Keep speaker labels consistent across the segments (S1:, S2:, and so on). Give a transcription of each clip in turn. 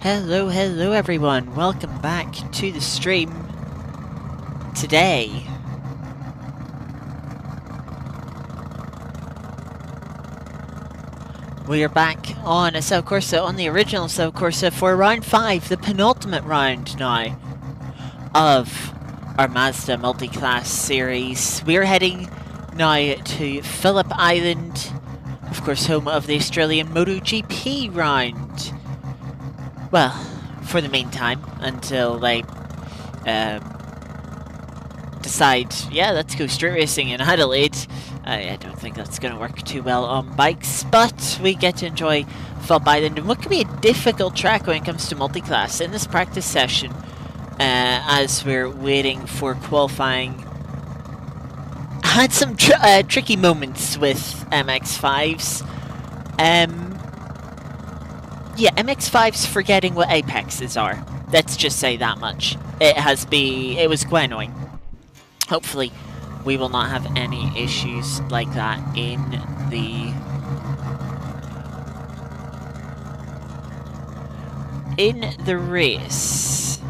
S1: Hello everyone, welcome back to the stream. Today we are back on Assetto Corsa, on the original Assetto Corsa for round 5, the penultimate round now of our Mazda Multiclass Series. We are heading now to Phillip Island, of course home of the Australian MotoGP round. Well, for the meantime, until they decide, yeah, let's go street racing in Adelaide. I don't think that's going to work too well on bikes, but we get to enjoy Phillip Island and what can be a difficult track when it comes to multiclass in this practice session as we're waiting for qualifying. I had some tricky moments with MX5s. Yeah, MX5s forgetting what apexes are. Let's just say that much. It was quite annoying. Hopefully, we will not have any issues like that in the race.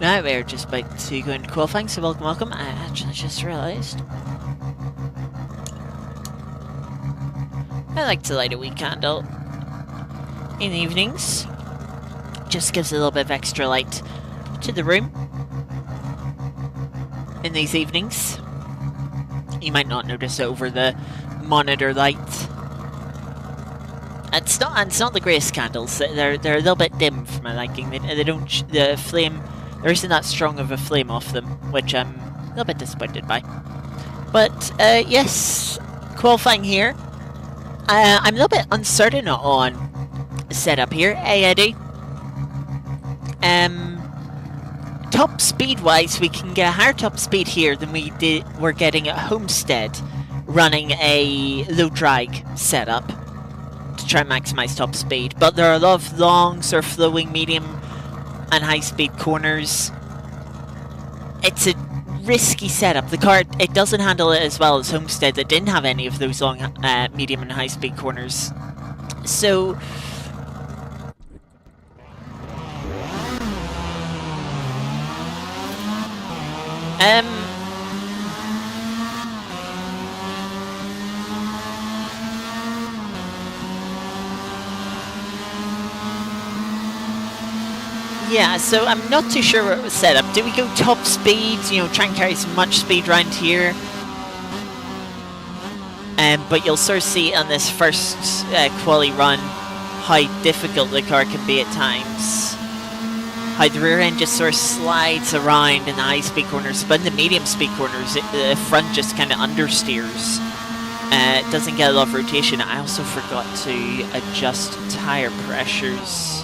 S1: Now we're just about to go into qualifying, so welcome. I actually just realised I like to light a wee candle in the evenings. Just gives a little bit of extra light to the room in these evenings. You might not notice it over the monitor light. It's not the greatest candles. They're a little bit dim for my liking. They don't the flame. There isn't that strong of a flame off them, which I'm a little bit disappointed by. But yes, qualifying here. I'm a little bit uncertain on setup here. Hey Eddie. Top speed wise, we can get a higher top speed here than we're getting at Homestead, running a low drag setup to try and maximize top speed. But there are a lot of long, sort of flowing, medium, and high speed corners. It's a risky setup. The car, it doesn't handle it as well as Homestead that didn't have any of those long, medium and high speed corners. So yeah, so I'm not too sure what was set up. Do we go top speed, try and carry as much speed around here? But you'll sort of see on this first quali run how difficult the car can be at times. How the rear end just sort of slides around in the high speed corners, but in the medium speed corners, the front just kind of understeers. It doesn't get a lot of rotation. I also forgot to adjust tire pressures.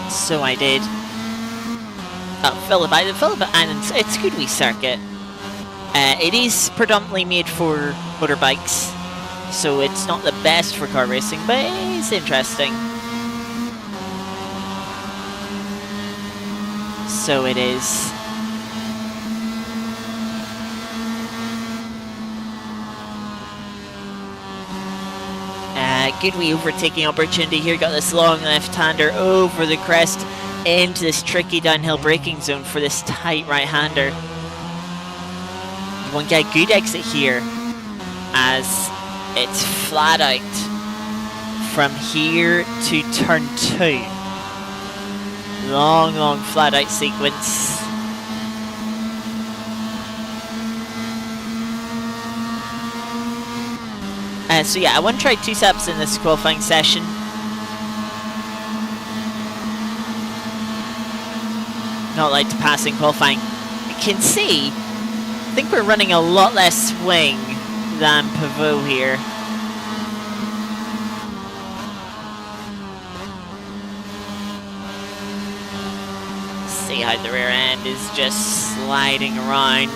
S1: So I did. Oh, Phillip Island, it's a good wee circuit. It is predominantly made for motorbikes, so it's not the best for car racing, but it's interesting. So it is. Good wee overtaking opportunity here. Got this long left-hander over the crest into this tricky downhill braking zone for this tight right-hander. You want to get a good exit here as it's flat out from here to turn 2. Long flat out sequence. So yeah, I want to try 2 setups in this qualifying session. Not like to pass in qualifying. You can see, I think we're running a lot less swing than Pivot here. See how the rear end is just sliding around.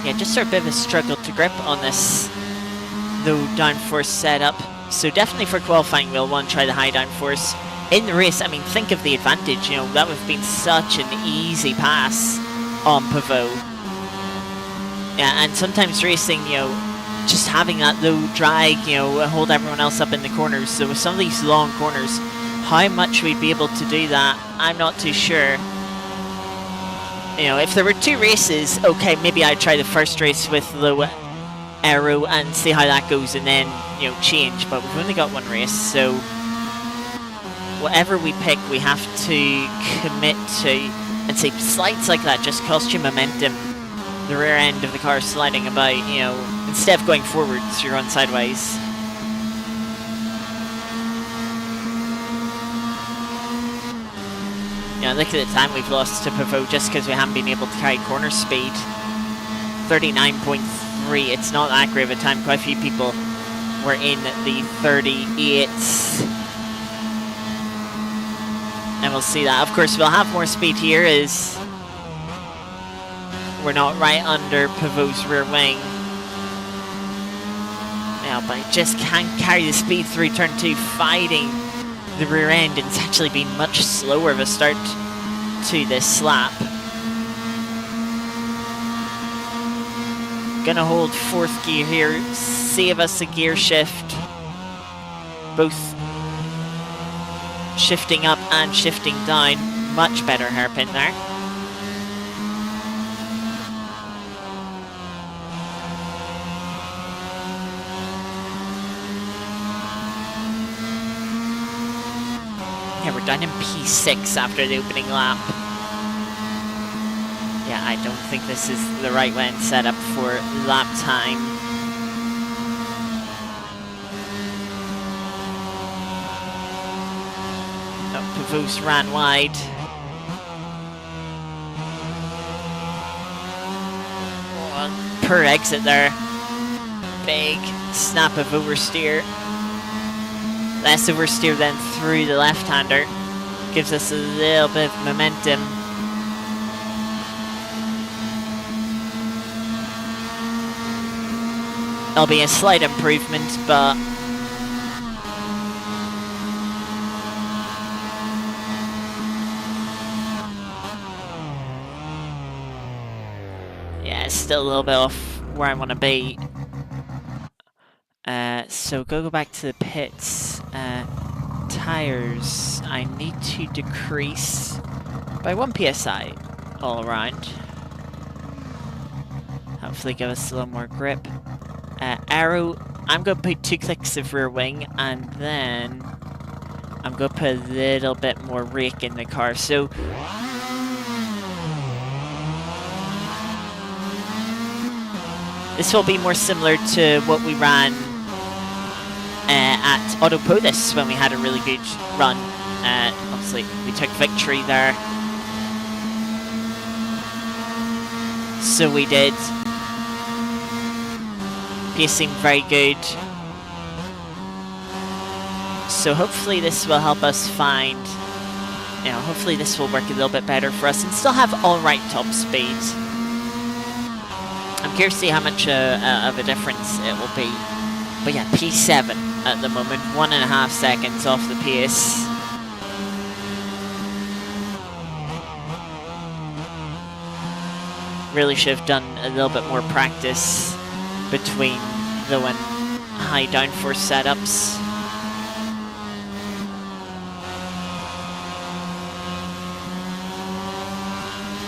S1: Yeah, just sort of a bit of a struggle to grip on this low downforce setup. So definitely for qualifying, we'll want to try the high downforce. In the race, I mean, think of the advantage, you know, that would have been such an easy pass on Pivot. Yeah, and sometimes racing, you know, just having that low drag, you know, hold everyone else up in the corners. So with some of these long corners, how much we'd be able to do that, I'm not too sure. You know, if there were 2 races, okay, maybe I'd try the first race with low aero and see how that goes and then, you know, change. But we've only got 1 race, so whatever we pick, we have to commit to. And say slides like that just cost you momentum. The rear end of the car sliding about, you know, instead of going forwards, you're going sideways. Yeah, look at the time we've lost to Pivot just because we haven't been able to carry corner speed. 39.3, it's not that great of a time. Quite a few people were in the 38s. And we'll see that. Of course, we'll have more speed here as we're not right under Pivot's rear wing. Yeah, but I just can't carry the speed through turn 2, fighting the rear end, and it's actually been much slower of a start to this lap. Gonna hold 4th gear here, save us a gear shift. Both shifting up and shifting down. Much better hairpin there. Yeah, we're down in P6 after the opening lap. Yeah, I don't think this is the right way and set up for lap time. Oh, Pavos ran wide. Oh, per exit there. Big snap of oversteer. Less oversteer then through the left-hander. Gives us a little bit of momentum. It'll be a slight improvement, but yeah, it's still a little bit off where I want to be. So go back to the pits. Tires, I need to decrease by 1 psi all around. Hopefully give us a little more grip. Aero, I'm going to put 2 clicks of rear wing, and then I'm going to put a little bit more rake in the car. So this will be more similar to what we ran at Autopolis when we had a really good run. Obviously, we took victory there. So we did. Pace seemed very good. So hopefully this will help us find, you know, hopefully this will work a little bit better for us and still have alright top speed. I'm curious to see how much of a difference it will be. But yeah, P7 at the moment, 1.5 seconds off the pace. Really should have done a little bit more practice between low and high downforce setups.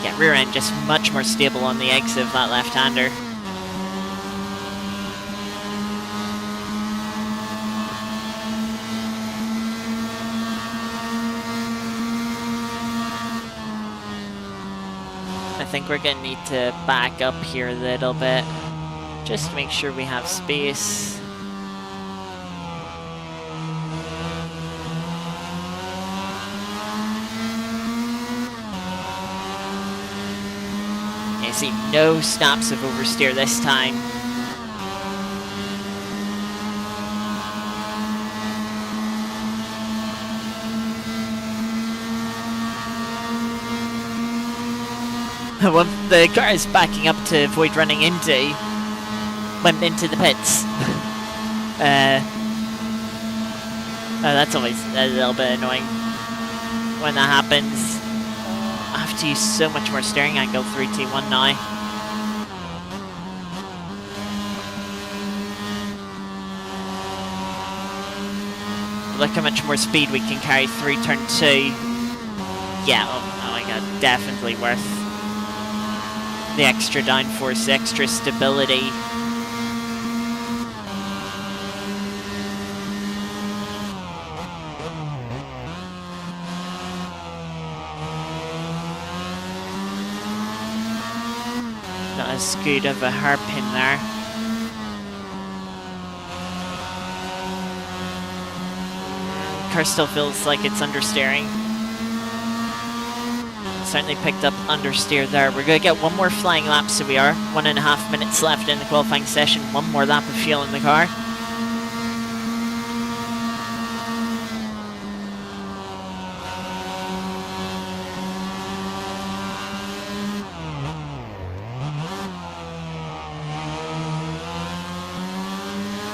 S1: Yeah, rear end just much more stable on the exit of that left-hander. I think we're going to need to back up here a little bit, just to make sure we have space. You see no snaps of oversteer this time. When the car is backing up to avoid running into, went into the pits. That's always a little bit annoying when that happens. I have to use so much more steering angle 3T1 now. Look how much more speed we can carry through turn 2. Yeah, oh my god, definitely worth the extra downforce, the extra stability. Not as good of a hairpin there. Car still feels like it's understeering. Certainly picked up understeer there. We're going to get one more flying lap, so we are 1.5 minutes left in the qualifying session. One more lap of fuel in the car.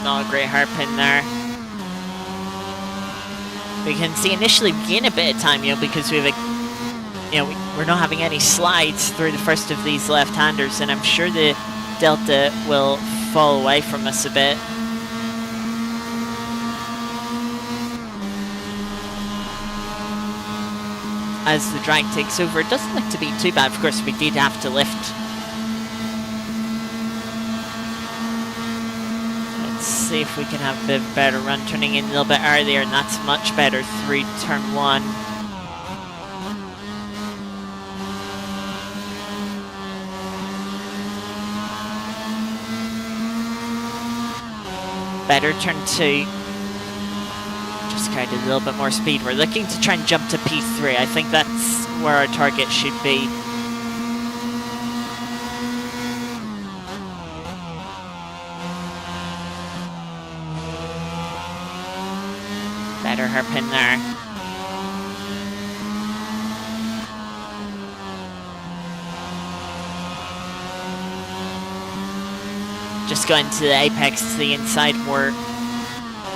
S1: Not a great hairpin there. We can see initially we gain a bit of time, because we have we're not having any slides through the first of these left-handers, and I'm sure the Delta will fall away from us a bit. As the drag takes over, it doesn't look to be too bad. Of course, we did have to lift. Let's see if we can have a bit better run, turning in a little bit earlier, and that's much better through turn 1. Better turn 2. Just carried a little bit more speed. We're looking to try and jump to P3. I think that's where our target should be. Better hairpin there. Just going to the apex to the inside more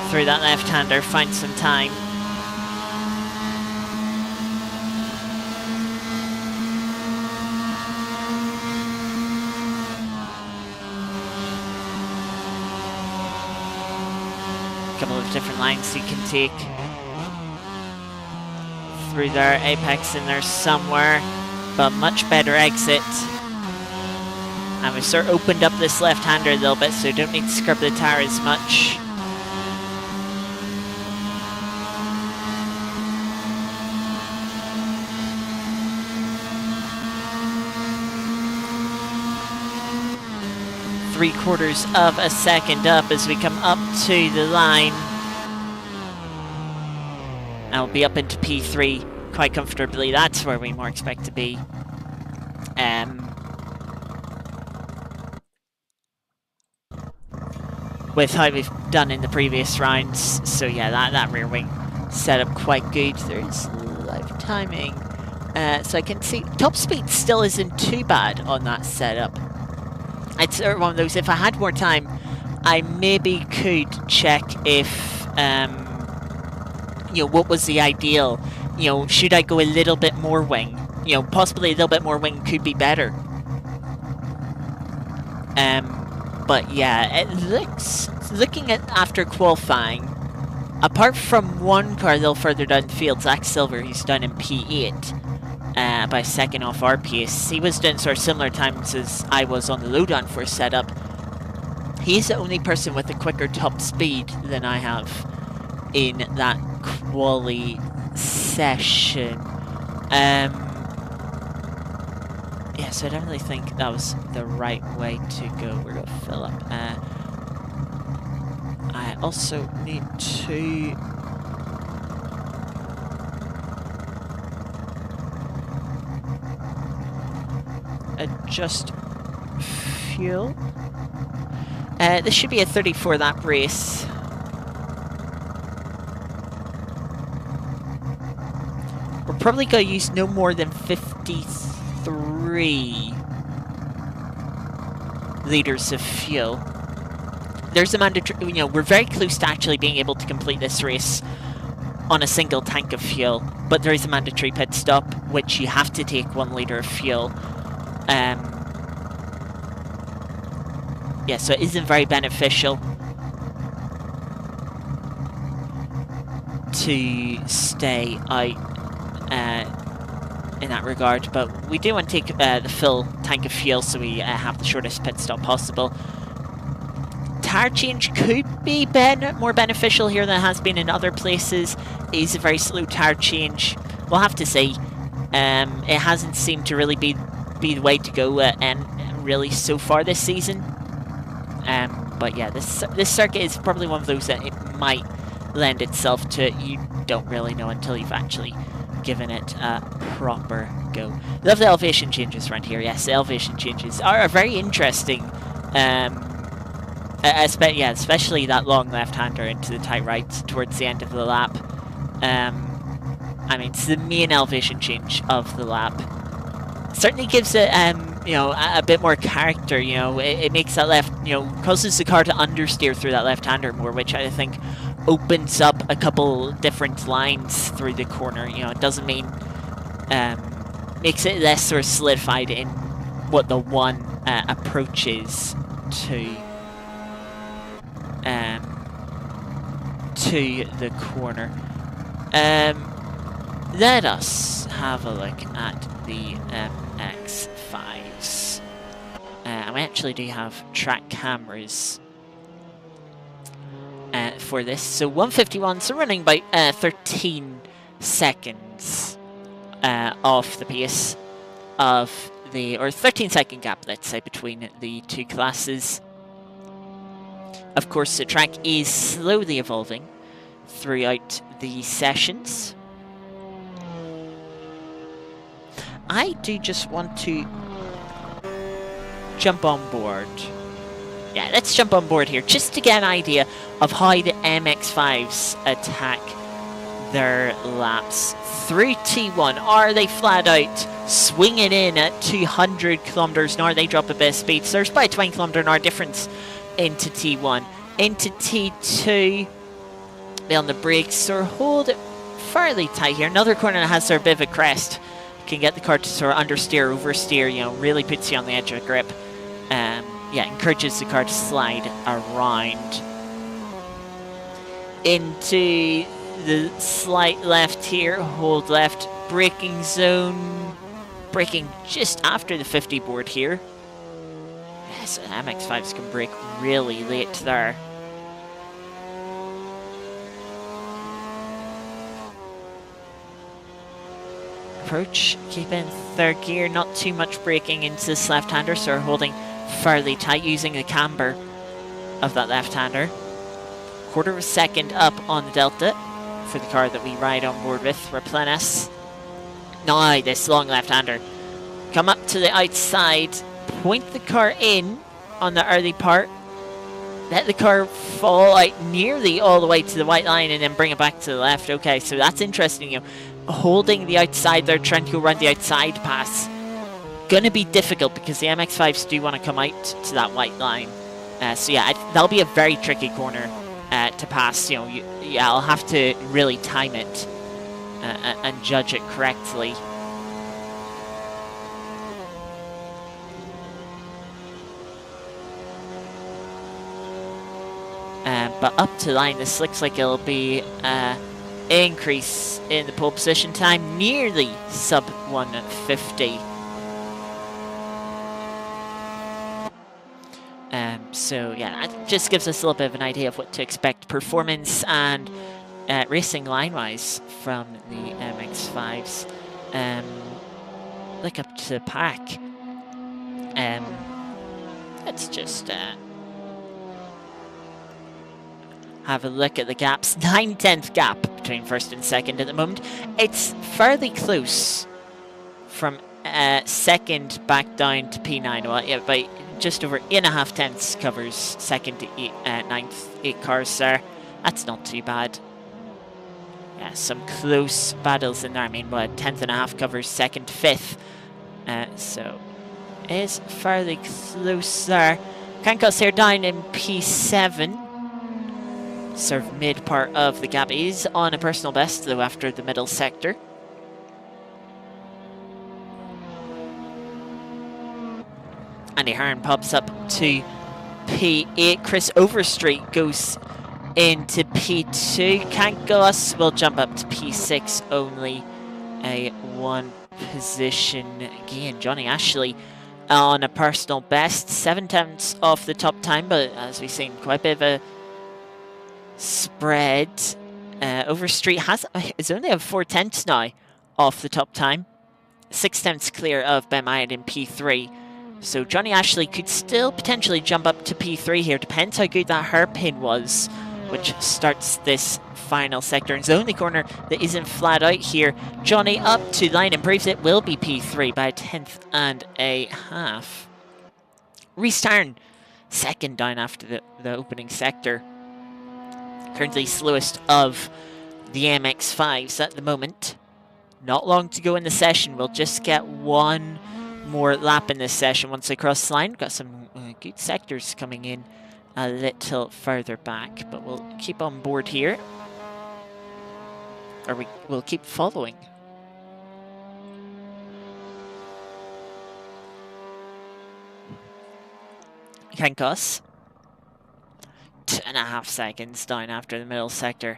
S1: through that left-hander, find some time. A couple of different lines you can take through there, apex in there somewhere, but much better exit. And we've sort of opened up this left-hander a little bit, so don't need to scrub the tire as much. Three-quarters of a second up as we come up to the line. And we'll be up into P3 quite comfortably. That's where we more expect to be. With how we've done in the previous rounds. So yeah, that rear wing set up quite good. There's live timing. So I can see top speed still isn't too bad on that setup. It's sort of one of those, if I had more time, I maybe could check if, what was the ideal? Should I go a little bit more wing? Possibly a little bit more wing could be better. But yeah, it looking at after qualifying, apart from one car a little further down the field, Zach Silver, who's done in P8 by a second off our pace. He was doing sort of similar times as I was on the low downforce setup. He's the only person with a quicker top speed than I have in that quali session. Yeah, so I don't really think that was the right way to go. We're going to fill up. I also need to... adjust fuel. This should be a 34 lap race. We're probably going to use no more than 53 3 liters of fuel. There's a mandatory, we're very close to actually being able to complete this race on a single tank of fuel, but there is a mandatory pit stop, which you have to take 1 liter of fuel. Yeah, so it isn't very beneficial to stay out in that regard, but we do want to take the full tank of fuel so we have the shortest pit stop possible. Tire change could be more beneficial here than it has been in other places. It is a very slow tire change. We'll have to see. It hasn't seemed to really be the way to go, and really so far this season. But yeah, this circuit is probably one of those that it might lend itself to. You don't really know until you've actually given it a proper go. Love the elevation changes around here. Yes, the elevation changes are very interesting. Especially that long left-hander into the tight right towards the end of the lap. I mean, it's the main elevation change of the lap. Certainly gives it, a bit more character. It makes that causes the car to understeer through that left-hander more, which I think opens up a couple different lines through the corner. It doesn't mean makes it less sort of solidified in what the one approach is to the corner. Let us have a look at the MX5s. We actually do have track cameras for this. So 151, so running by 13 seconds off the pace of or 13-second gap, let's say, between the two classes. Of course, the track is slowly evolving throughout the sessions. I do just want to jump on board. Yeah, let's jump on board here just to get an idea of how the MX5s attack their laps through T1. Are they flat out swinging in at 200 kilometers an hour? They drop a bit of speed. So there's about a 20 kilometer an hour difference into T1. Into T2, they on the brakes, so hold it fairly tight here. Another corner that has sort of a bit of a crest. Can get the car to sort of understeer, oversteer, really puts you on the edge of the grip. Encourages the car to slide around. Into the slight left here, hold left, braking zone. Braking just after the 50 board here. Yes, MX5s can brake really late there. Approach, keep in third gear, not too much braking into this left-hander, so we're holding fairly tight using the camber of that left-hander. Quarter of a second up on the Delta for the car that we ride on board with, Replenis. Now this long left-hander. Come up to the outside, point the car in on the early part, let the car fall out nearly all the way to the white line and then bring it back to the left. Okay, so that's interesting, holding the outside there, trying to go around the outside pass. Gonna be difficult because the MX5s do want to come out to that white line. That'll be a very tricky corner to pass. I'll have to really time it and judge it correctly. But up to line, this looks like it'll be increase in the pole position time, nearly sub 150. That just gives us a little bit of an idea of what to expect performance and racing line-wise from the MX5s. Look up to the pack. Let's just have a look at the gaps. 9/10 gap between first and second at the moment. It's fairly close from second back down to P9. Well, yeah, by just over 8.5 tenths covers second to ninth, 8 cars there. That's not too bad. Yeah, some close battles in there. I mean, what, 10th and a half covers second, fifth. So is fairly close there. Cancos here down in P7. Sort of mid part of the gap. Is on a personal best though after the middle sector. Andy Hearn pops up to P8. Chris Overstreet goes into P2. Cancos will jump up to P6. Only a one position gain. Johnny Ashley on a personal best. 7/10 off the top time, but as we've seen, quite a bit of a spread. Overstreet is only at 4/10 now off the top time. 6/10 clear of Ben Myatt in P3. So Johnny Ashley could still potentially jump up to P3 here. Depends how good that hairpin was, which starts this final sector. It's the only corner that isn't flat out here. Johnny up to line, improves it, will be P3 by 1/10.5. Reece Tarn, second down after the opening sector. Currently slowest of the MX5s at the moment. Not long to go in the session. We'll just get one more lap in this session once they cross the line. Got some good sectors coming in a little further back, but we'll keep on board here. Or we'll keep following. Cancos. 2.5 seconds down after the middle sector.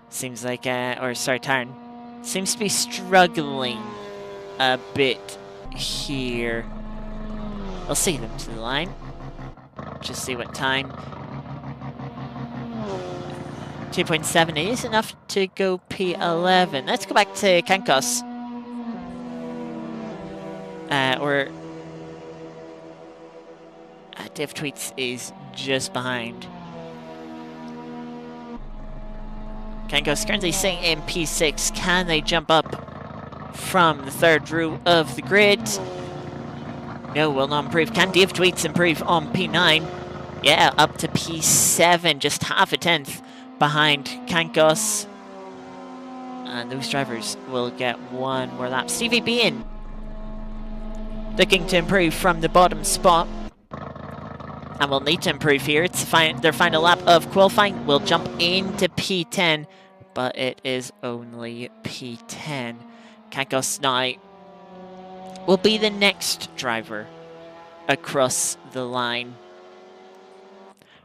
S1: Seems like, Tarn seems to be struggling a bit here. We'll see them to the line. Just see what time. 2.7 is enough to go P11. Let's go back to Cancos. Dave Tweets is just behind. Cancos currently sitting in P6. Can they jump up from the third row of the grid? No, will not improve. Can Dave Tweets improve on P9? Yeah, up to P7, just 0.5 behind Cancos. And those drivers will get one more lap. Stevie Bean looking to improve from the bottom spot. And will need to improve here. It's their final lap of qualifying. Will jump into P10, but it is only P10. Cancos now will be the next driver across the line.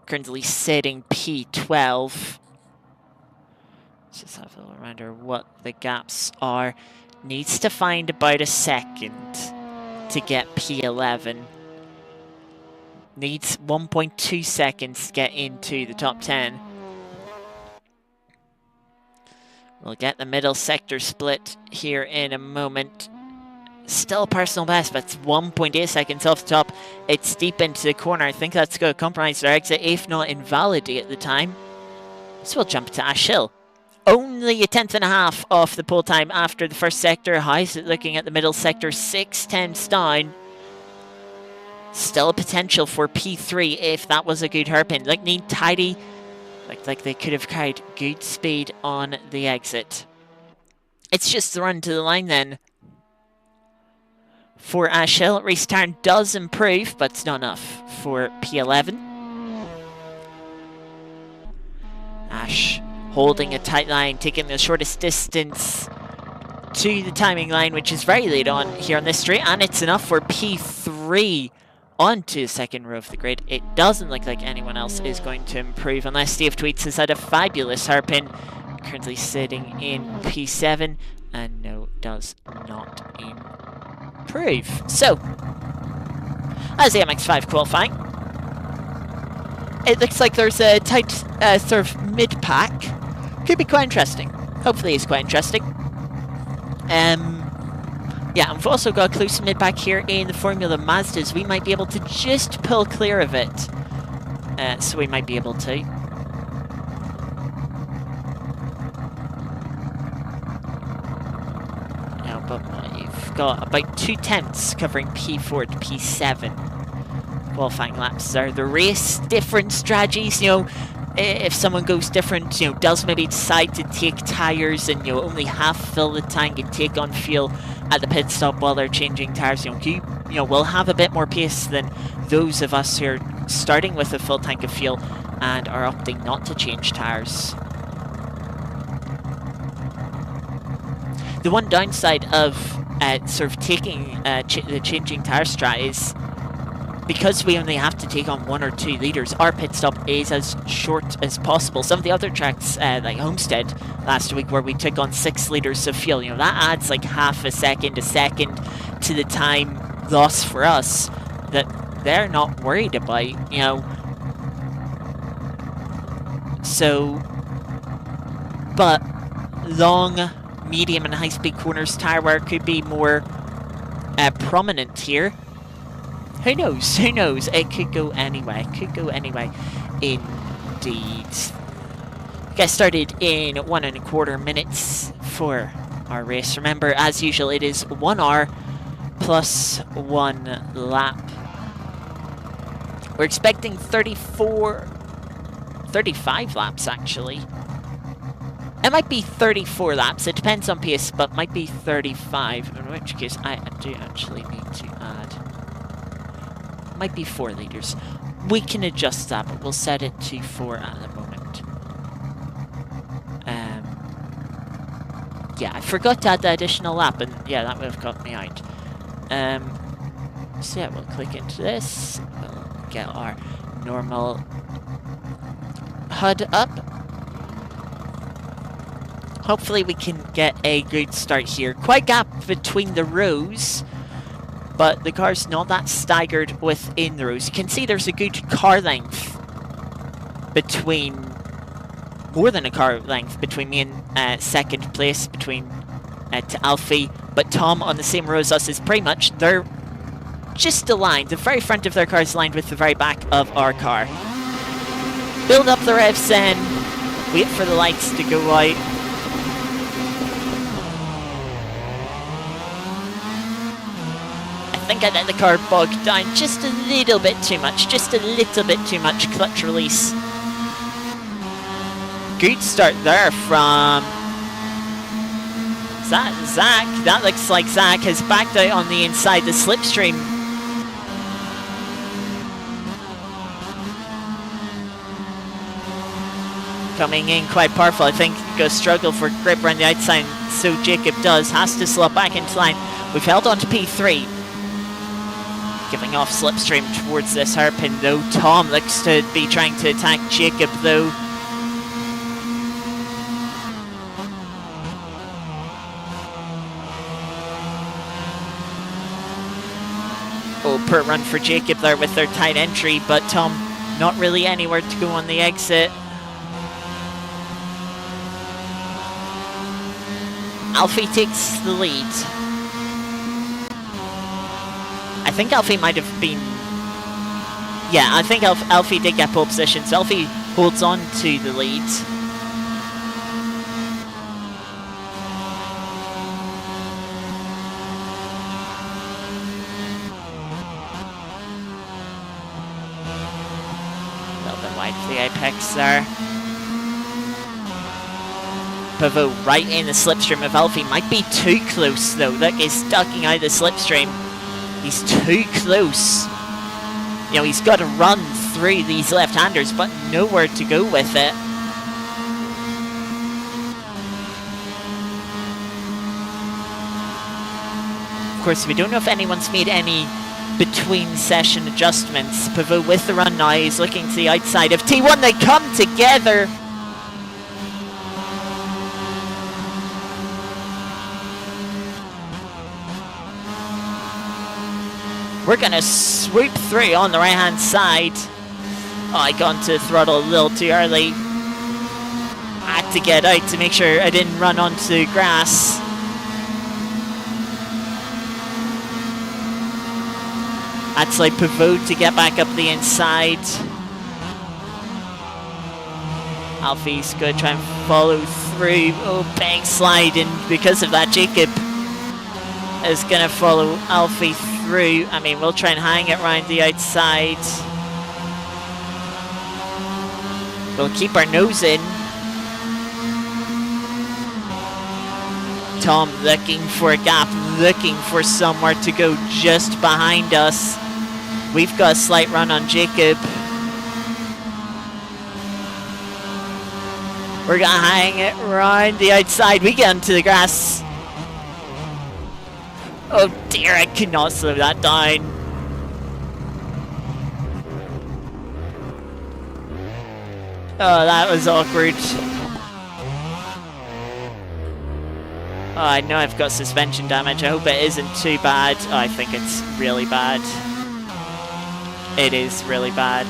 S1: Currently sitting P12. Let's just have a little reminder what the gaps are. Needs to find about a second to get P11. Needs 1.2 seconds to get into the top 10. We'll get the middle sector split here in a moment. Still personal best, but it's 1.8 seconds off the top. It's deep into the corner. I think that's going to compromise their exit, if not invalidate at the time. So we'll jump to Ash Hill. Only a 1/10.5 off the pole time after the first sector. How is it looking at the middle sector? 6/10 down. Still a potential for P3 if that was a good hairpin. Like, need tidy. Like they could have carried good speed on the exit. It's just the run to the line then. For Ash Hill, Reece Tarn does improve, but it's not enough for P11. Ash holding a tight line, taking the shortest distance to the timing line, which is very late on here on this straight, and it's enough for P3 onto the second row of the grid. It doesn't look like anyone else is going to improve unless Steve Tweets has had a fabulous hairpin. Currently sitting in P7, and no, does not improve. So, as the MX5 qualifying, it looks like there's a tight sort of mid-pack. Could be quite interesting. Hopefully it's quite interesting. Yeah, and we've also got a close mid-pack here in the Formula Mazdas. We might be able to just pull clear of it. So we might be able to. Now, but you've got about 2/10 covering P4 to P7. Qualifying laps are the race. Different strategies, you know. If someone goes different, you know, does maybe decide to take tyres and, you know, only half fill the tank and take on fuel at the pit stop while they're changing tyres. You know, will have a bit more pace than those of us who are starting with a full tank of fuel and are opting not to change tyres. The one downside of sort of taking the changing tyre strat is because we only have to take on 1 or 2 litres, our pit stop is as short as possible. Some of the other tracks, like Homestead last week, where we took on 6 litres of fuel, you know, that adds like half a second to the time loss for us that they're not worried about, you know. So, but long, medium and high-speed corners tyre wear could be more prominent here. Who knows? Who knows? It could go anyway. Could go anyway. Indeed. Get started in 1 1/4 minutes for our race. Remember, as usual, it is 1 hour plus 1 lap. We're expecting 35 laps, actually. It might be 34 laps. It depends on pace, but might be 35. In which case, I do actually need to add. Might be 4 litres. We can adjust that, but we'll set it to 4 at the moment. Yeah, I forgot to add the additional lap, and yeah, that would have got me out. So yeah, we'll click into this. We'll get our normal HUD up. Hopefully we can get a good start here. Quite gap between the rows, but the car's not that staggered within the rows. You can see there's a good car length between, more than a car length between me and second place, between to Alfie. But Tom on the same row as us is pretty much, they're just aligned. The very front of their car is aligned with the very back of our car. Build up the revs then, wait for the lights to go out. I think I let the car bog down just a little bit too much, clutch release. Good start there from Zach. That looks like Zach has backed out on the inside the slipstream. Coming in quite powerful. I think going to struggle for grip around the outside, so Jacob has to slot back into line. We've held on to P3. Giving off slipstream towards this hairpin though. Tom looks to be trying to attack Jacob though. Oh, poor run for Jacob there with their tight entry, but Tom not really anywhere to go on the exit. Alfie takes the lead. I think Alfie might have been... Yeah, I think Alfie did get pole position, so Alfie holds on to the lead. A little bit wide for the apex there. Pavo right in the slipstream of Alfie. Might be too close though. Look, he's ducking out the slipstream. He's too close. You know, he's got to run through these left-handers, but nowhere to go with it. Of course, we don't know if anyone's made any between-session adjustments. Pavo with the run now. He's looking to the outside of T1. They come together. We're going to swoop through on the right-hand side. Oh, I got into throttle a little too early. I had to get out to make sure I didn't run onto the grass. That's like Pavot to get back up the inside. Alfie's going to try and follow through. Oh, bang slide, and because of that, Jacob is going to follow Alfie through. I mean, we'll try and hang it around the outside. We'll keep our nose in. Tom looking for a gap, looking for somewhere to go just behind us. We've got a slight run on Jacob. We're gonna hang it round the outside. We get into the grass. Oh dear, I could not slow that down. Oh, that was awkward. Oh, I know I've got suspension damage. I hope it isn't too bad. Oh, I think it's really bad. It is really bad.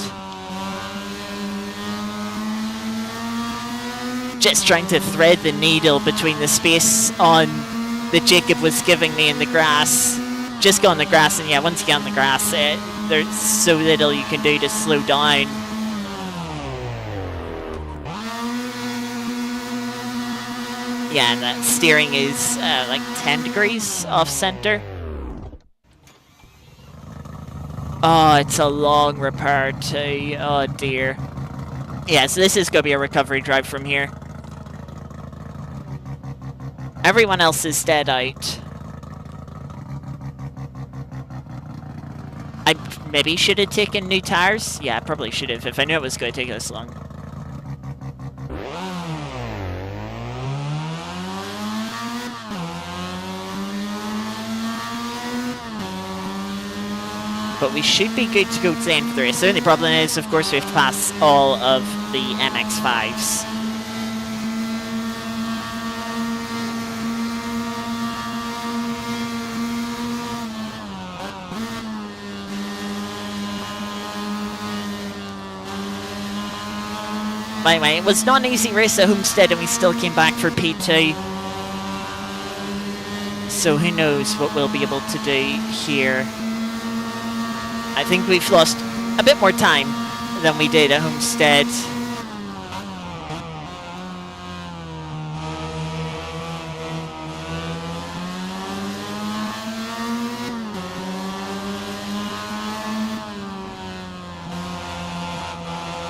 S1: Just trying to thread the needle between the space on that Jacob was giving me in the grass. Just go on the grass, and yeah, once you get on the grass, there's so little you can do to slow down. Yeah, and that steering is like 10 degrees off center. Oh, it's a long repair too. Oh dear. Yeah, so this is going to be a recovery drive from here. Everyone else is dead out. I maybe should have taken new tires. Yeah, I probably should have if I knew it was going to take this long. But we should be good to go to the end of the race. The only problem is, of course, we have to pass all of the MX5s. By the way, it was not an easy race at Homestead and we still came back for P2. So who knows what we'll be able to do here. I think we've lost a bit more time than we did at Homestead.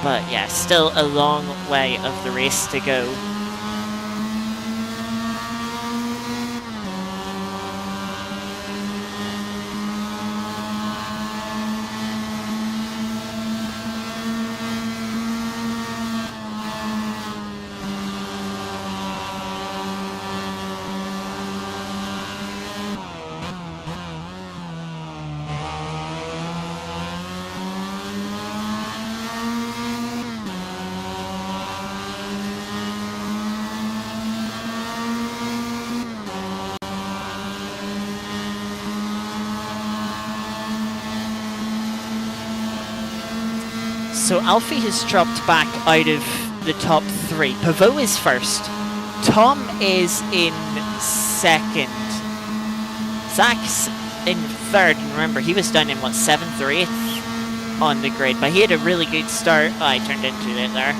S1: But yeah, still a long way of the race to go. So Alfie has dropped back out of the top three. Pavot is first. Tom is in second. Zach's in third. And remember, he was down in, what, 7th or 8th on the grid. But he had a really good start. Oh, I turned into it there.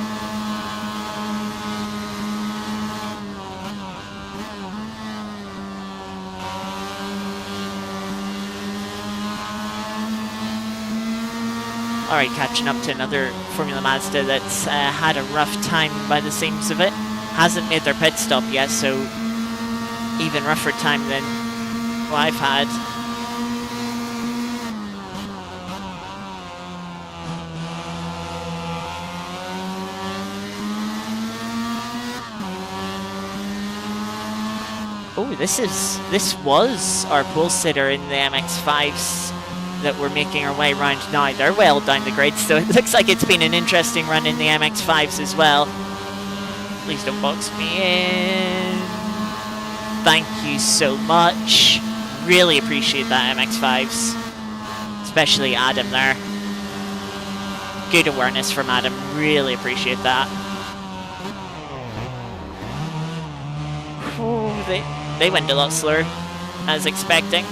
S1: Alright, catching up to another Formula Mazda that's had a rough time by the seams of it. Hasn't made their pit stop yet, so even rougher time than what I've had. Oh, this was our pole sitter in the MX5s that we're making our way around now. They're well down the grid, so it looks like it's been an interesting run in the MX5s as well. Please don't box me in. Thank you so much. Really appreciate that, MX5s. Especially Adam there. Good awareness from Adam. Really appreciate that. Oh, they went a lot slower, as expecting.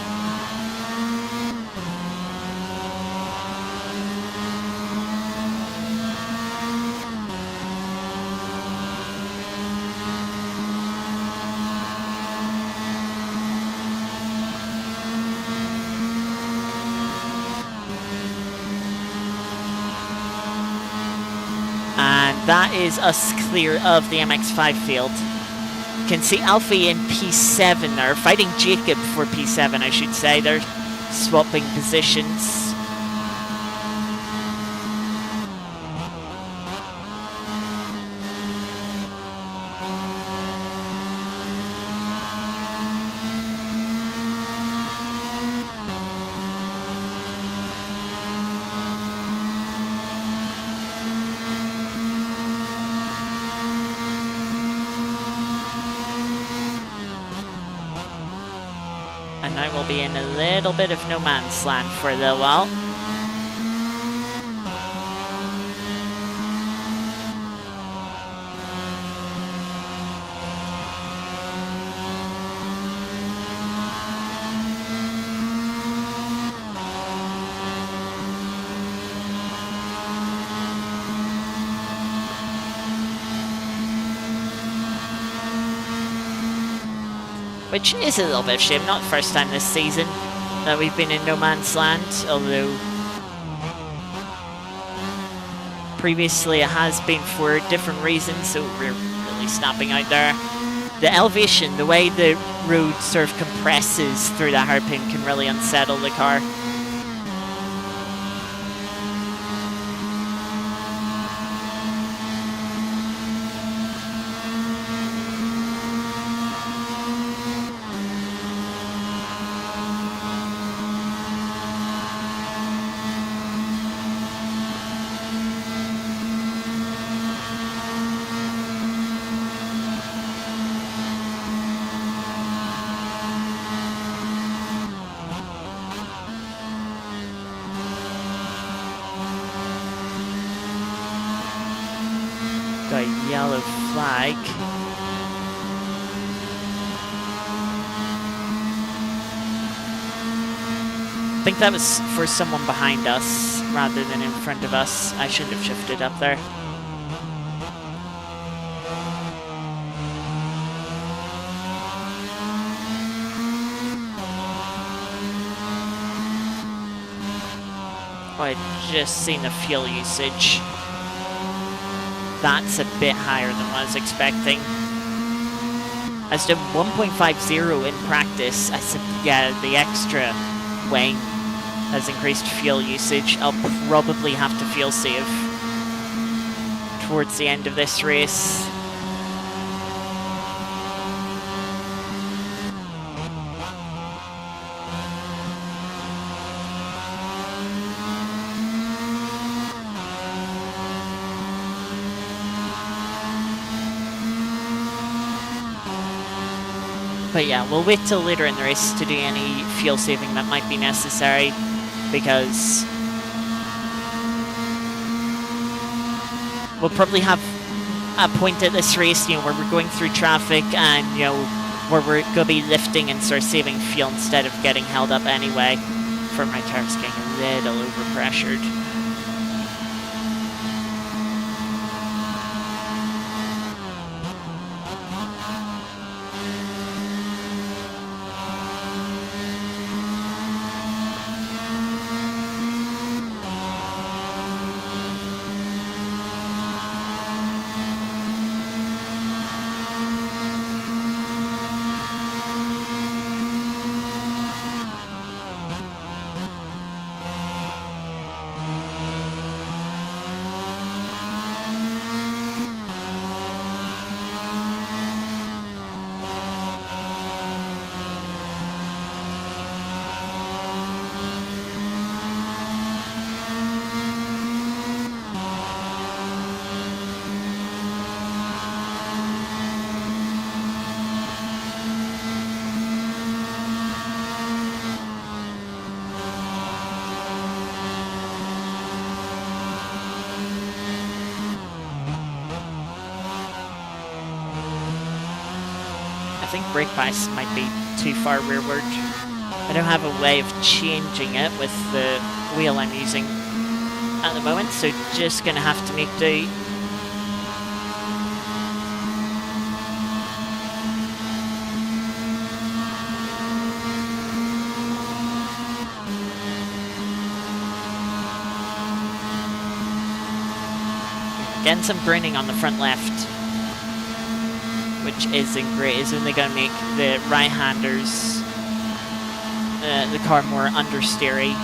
S1: That is us clear of the MX5 field. Can see Alfie in P7 are fighting Jacob for P7, I should say. They're swapping positions. And now we'll be in a little bit of no man's land for a little while. Which is a little bit of a shame, not the first time this season that we've been in no man's land, although previously it has been for different reasons, so we're really snapping out there. The elevation, the way the road sort of compresses through that hairpin can really unsettle the car. Got a yellow flag. I think that was for someone behind us rather than in front of us. I shouldn't have shifted up there. Oh, I just seen the fuel usage. That's a bit higher than what I was expecting. I was doing 1.50 in practice. I said, yeah, the extra weighing has increased fuel usage. I'll probably have to fuel save towards the end of this race. But yeah, we'll wait till later in the race to do any fuel saving that might be necessary, because we'll probably have a point at this race, you know, where we're going through traffic and, you know, where we're going to be lifting and sort of saving fuel instead of getting held up anyway. For my car's getting a little overpressured. I think brake bias might be too far rearward. I don't have a way of changing it with the wheel I'm using at the moment, so just gonna have to make do. Getting some graining on the front left, which which isn't great. It's only going to make the right-handers, the car more understeery.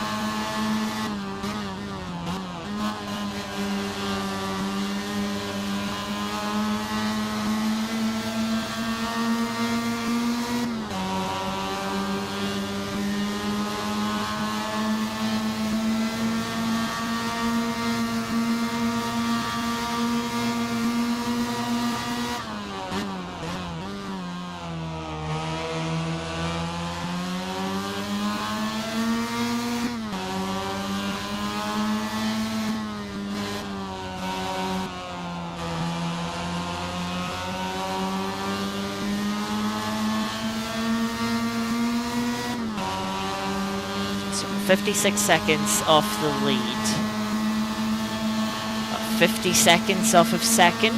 S1: So 56 seconds off the lead. 50 seconds off of second.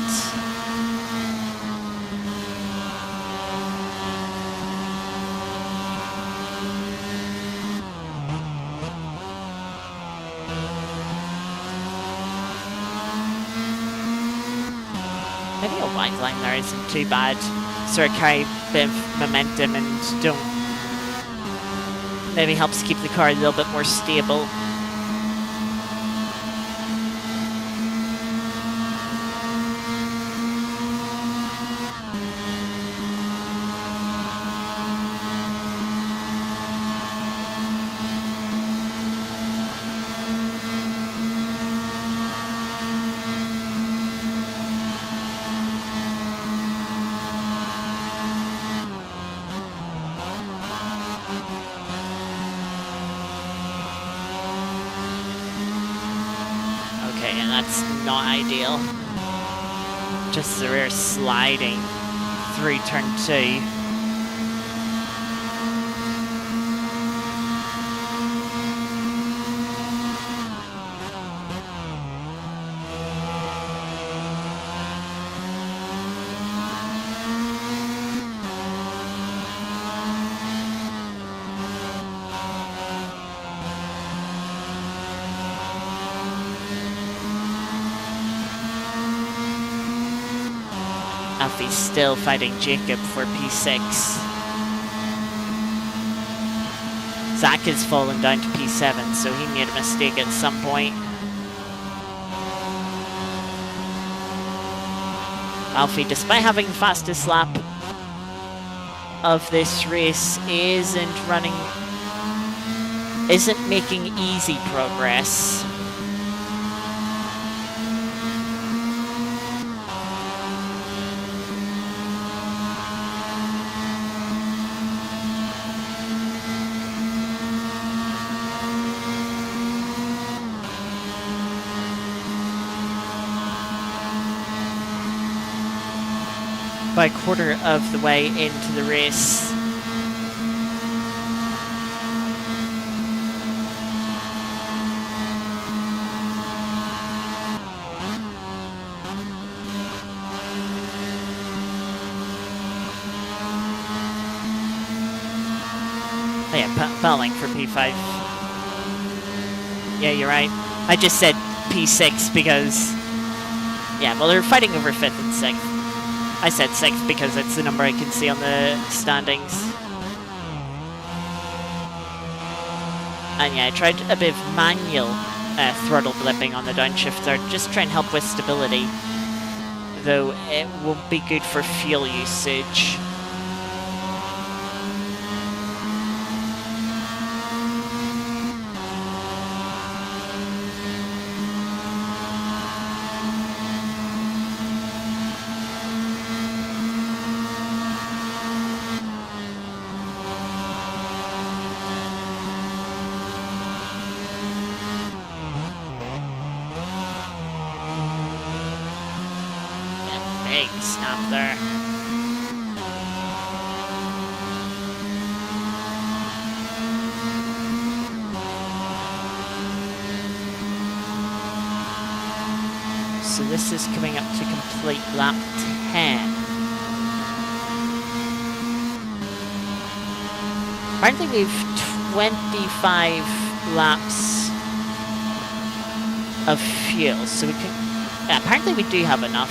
S1: Maybe a wide line there isn't too bad. Sort of carry a bit of momentum and don't. Maybe helps keep the car a little bit more stable. And that's not ideal. Just the rear sliding through turn 2. Alfie's still fighting Jacob for P6. Zach has fallen down to P7, so he made a mistake at some point. Alfie, despite having the fastest lap of this race, isn't making easy progress. By a quarter of the way into the race. Oh yeah, battling for P5. Yeah, you're right. I just said P6 because, yeah, well, they're fighting over 5th and 6th. I said 6th because it's the number I can see on the standings. And yeah, I tried a bit of manual throttle blipping on the downshifter, just try and help with stability. Though it won't be good for fuel usage. Big snap there. So this is coming up to complete lap 10. Apparently we've 25 laps of fuel, so we can. Yeah, apparently we do have enough.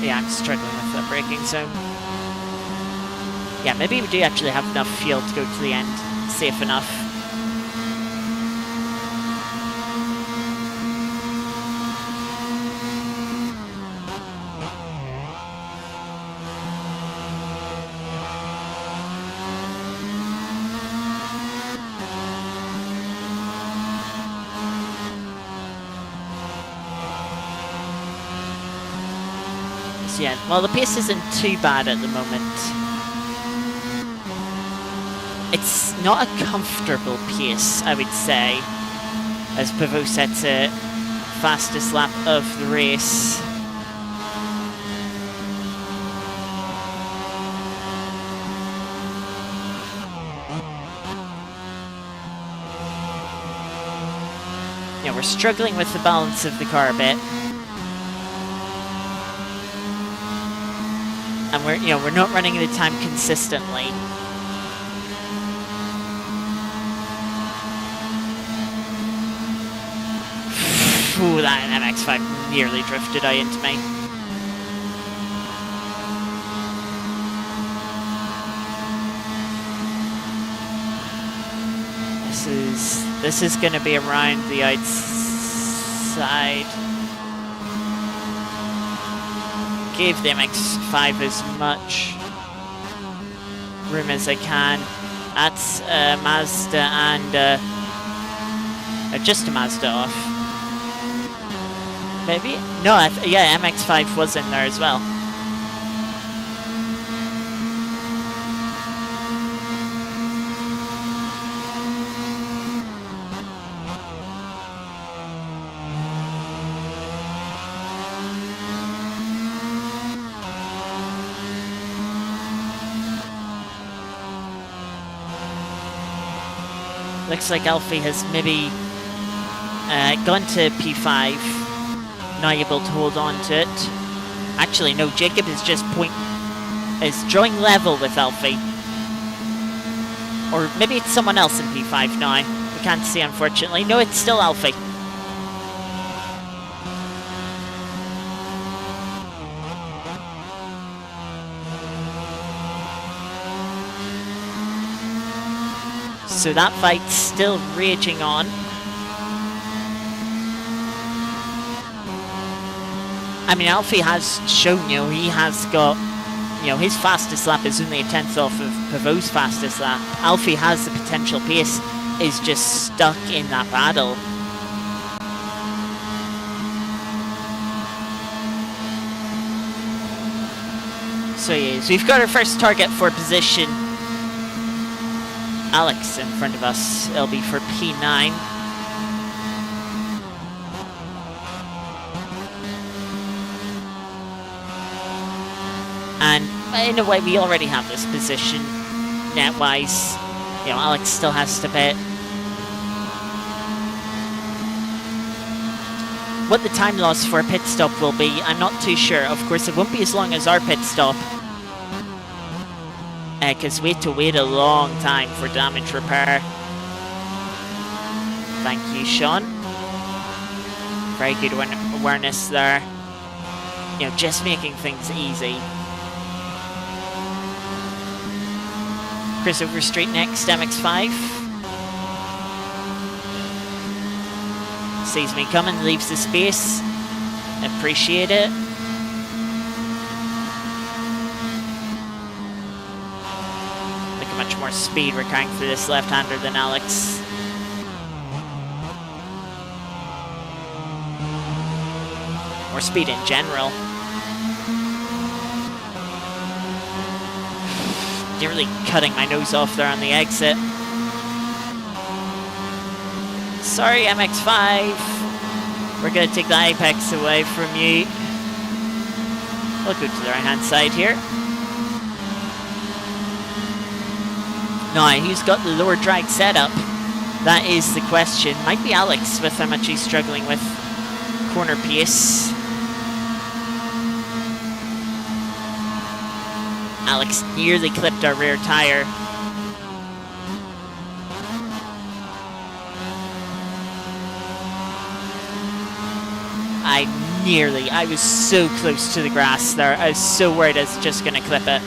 S1: Yeah, I'm struggling with the braking zone. Yeah, maybe we do actually have enough fuel to go to the end. Safe enough. So yeah, well, the pace isn't too bad at the moment. It's not a comfortable pace, I would say, as Pivot sets a fastest lap of the race. Yeah, we're struggling with the balance of the car a bit. And we're not running the time consistently. Ooh, that MX5 nearly drifted out into me. This is going to be around the outside. Gave the MX5 as much room as I can. That's Mazda and just a Mazda off. Maybe? No, yeah, MX5 was in there as well. Looks like Alfie has maybe gone to P5, not able to hold on to it. Actually, no, Jacob is just is drawing level with Alfie. Or maybe it's someone else in P5 now. We can't see, unfortunately. No, it's still Alfie. So that fight's still raging on. I mean, Alfie has shown, he has got, his fastest lap is only a tenth off of Pivot's fastest lap. Alfie has the potential pace, is just stuck in that battle. So yes, we've got our first target for position. Alex in front of us, it'll be for P9. And in a way, we already have this position net-wise. Alex still has to bet. What the time loss for a pit stop will be, I'm not too sure. Of course, it won't be as long as our pit stop, because we had to wait a long time for damage repair. Thank you, Sean. Very good awareness there. Just making things easy. Chris Overstreet next, MX5. Sees me coming, leaves the space. Appreciate it. Look at much more speed we're carrying through this left-hander than Alex. More speed in general. Nearly cutting my nose off there on the exit. Sorry, MX5. We're going to take the apex away from you. We'll go to the right-hand side here. Now, who's got the lower drag setup? That is the question. Might be Alex with how much he's struggling with corner pace. Alex nearly clipped our rear tire. I was so close to the grass there. I was so worried I was just going to clip it.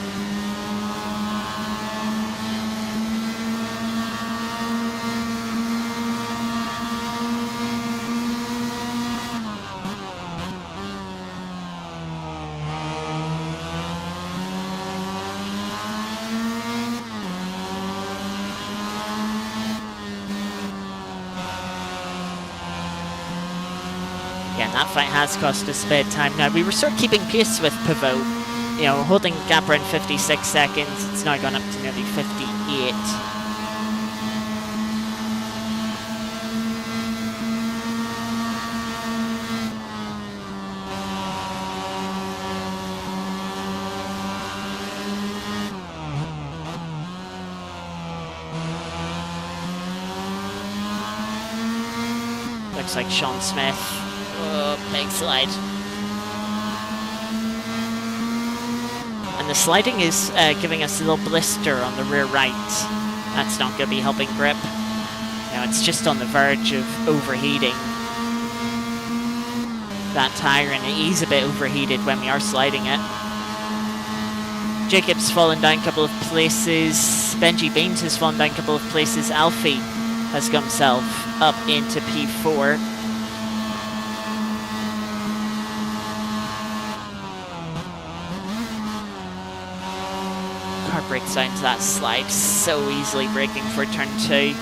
S1: Yeah, that fight has cost us a bit of time. Now, we were sort of keeping pace with Pivot, you know, holding gap around 56 seconds. It's now gone up to nearly 58. Looks like Sean Smith. Oh, big slide. And the sliding is giving us a little blister on the rear right. That's not going to be helping grip. You know, it's just on the verge of overheating that tyre, and it is a bit overheated when we are sliding it. Jacob's fallen down a couple of places. Benji Baines has fallen down a couple of places. Alfie has got himself up into P4. Car breaks down to that slide so easily, braking for turn 2.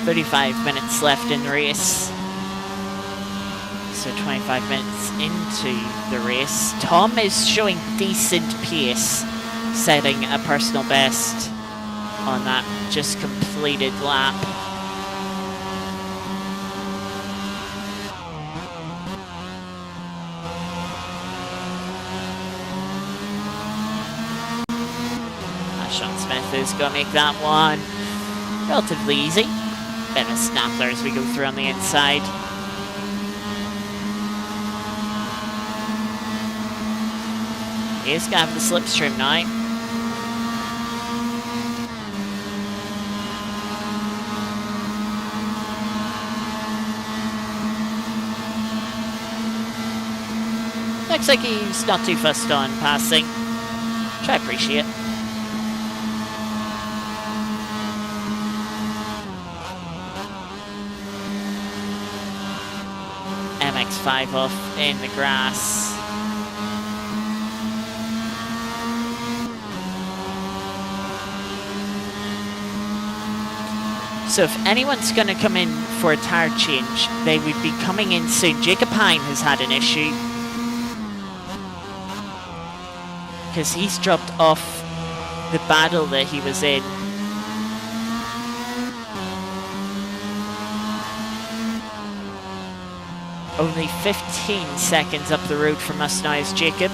S1: "35 minutes left in the race." So 25 minutes into the race. Tom is showing decent pace, setting a personal best on that just completed lap. Sean Smith is going to make that one relatively easy. Bit of a snappler as we go through on the inside. He's going to have the slipstream now. Looks like he's not too fussed on passing, which I appreciate. MX5 off in the grass. So if anyone's going to come in for a tyre change, they would be coming in soon. Jacob Hine has had an issue because he's dropped off the battle that he was in. Only 15 seconds up the road from us now is Jacob.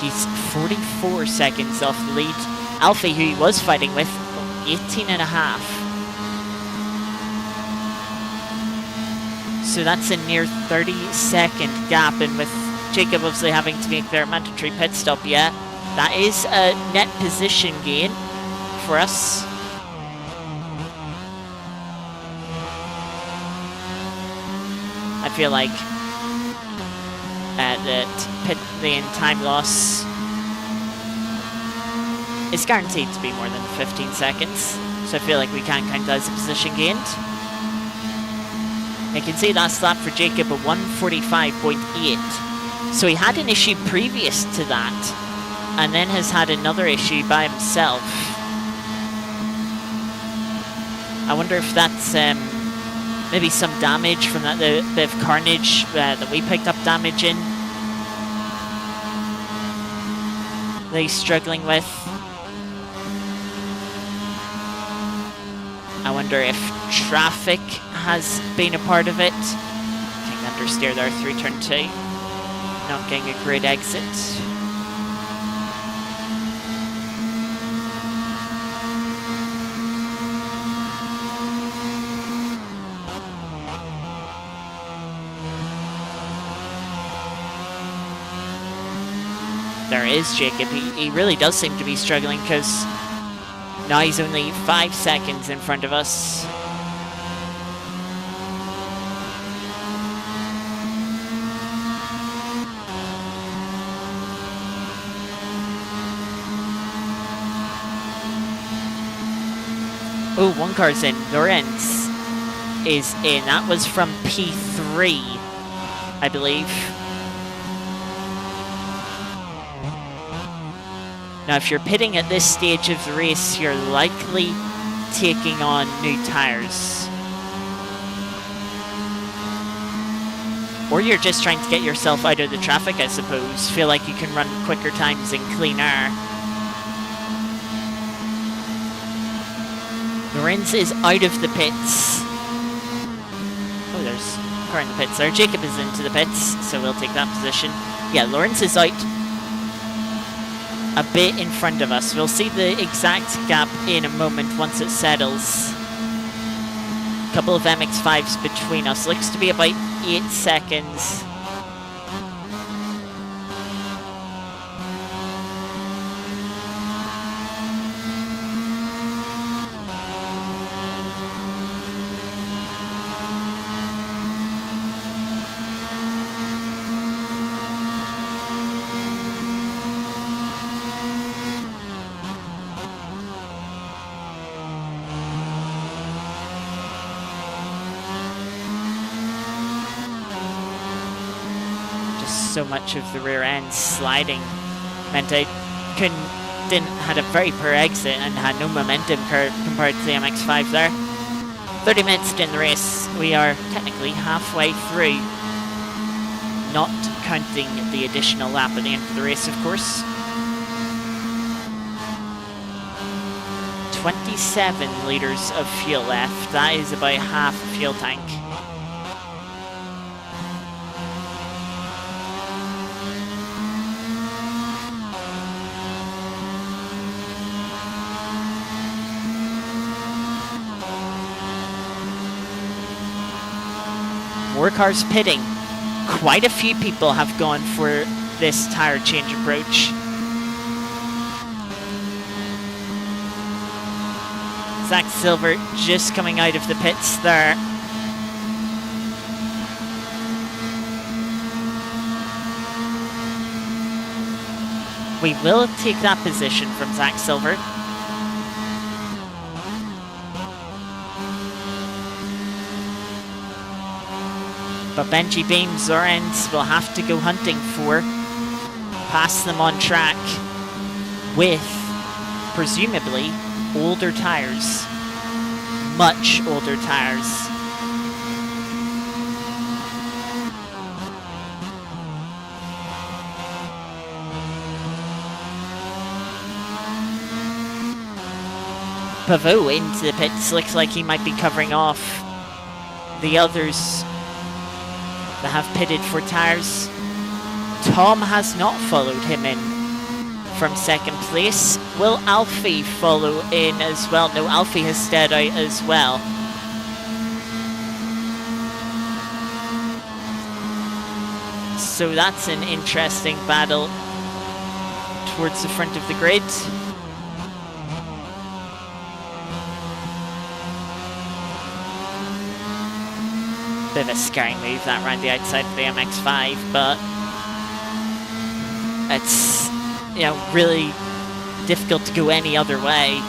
S1: He's 44 seconds off the lead. Alfie, who he was fighting with, 18 and a half. So that's a near 30-second gap, and with Jacob obviously having to make their mandatory pit stop yet, that is a net position gain for us. I feel like the pit lane time loss is guaranteed to be more than 15 seconds. So I feel like we can't count that as a position gained. You can see last lap for Jacob at 1:45.8. So he had an issue previous to that, and then has had another issue by himself. I wonder if that's maybe some damage from that bit of carnage that we picked up damage in, that he's struggling with. I wonder if traffic has been a part of it. King Under understeer there through turn 2. Not getting a great exit. There is Jacob. He really does seem to be struggling because now he's only 5 seconds in front of us. Oh, one car's in. Lorenz is in. That was from P3, I believe. Now, if you're pitting at this stage of the race, you're likely taking on new tyres. Or you're just trying to get yourself out of the traffic, I suppose. Feel like you can run quicker times in clean air. Lorenz is out of the pits. Oh, there's a car in the pits there. Jacob is into the pits, so we'll take that position. Yeah, Lorenz is out a bit in front of us. We'll see the exact gap in a moment once it settles. A couple of MX5s between us. Looks to be about 8 seconds. So much of the rear end sliding meant I had a very poor exit and had no momentum compared to the MX5 there. 30 minutes in the race. We are technically halfway through, not counting the additional lap at the end of the race, of course. 27 litres of fuel left. That is about half a fuel tank. More cars pitting. Quite a few people have gone for this tyre change approach. Zach Silver just coming out of the pits there. We will take that position from Zach Silver. But Benji Beams or Ends will have to go hunting for. Pass them on track with, presumably, older tyres. Much older tyres. Pavot into the pits. Looks like he might be covering off the others that have pitted for tyres. Tom has not followed him in from second place. Will Alfie follow in as well? No, Alfie has stayed out as well. So that's an interesting battle towards the front of the grid. Bit of a scary move that round the outside of the MX5, but it's, you know, really difficult to go any other way.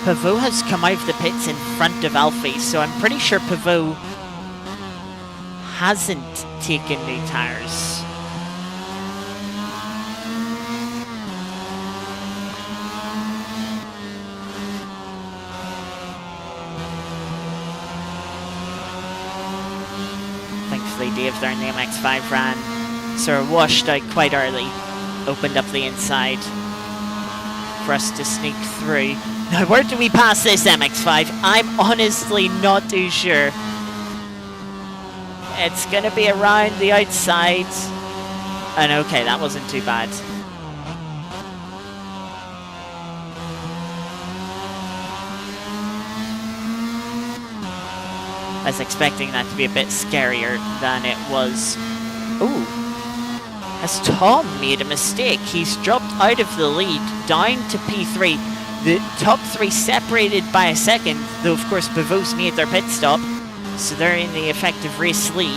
S1: Pavot has come out of the pits in front of Alfie, so I'm pretty sure Pavot hasn't taken new tyres. Thankfully, Dave there in the MX5 ran sort of washed out quite early, opened up the inside for us to sneak through. Now, where do we pass this MX5? I'm honestly not too sure. It's going to be around the outside. And okay, that wasn't too bad. I was expecting that to be a bit scarier than it was. Ooh. Has Tom made a mistake? He's dropped out of the lead, down to P3. The top three separated by a second, though of course Pavot's made their pit stop, so they're in the effective race lead.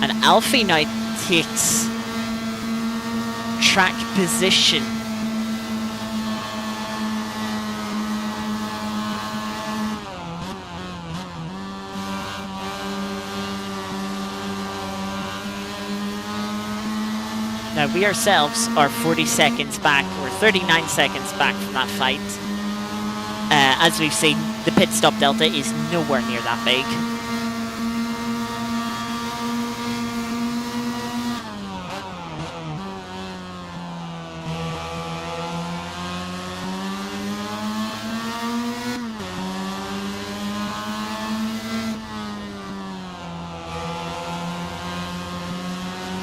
S1: And Alfie now takes track position. Now, we ourselves are 40 seconds back, or 39 seconds back from that fight. As we've seen, the pit stop delta is nowhere near that big.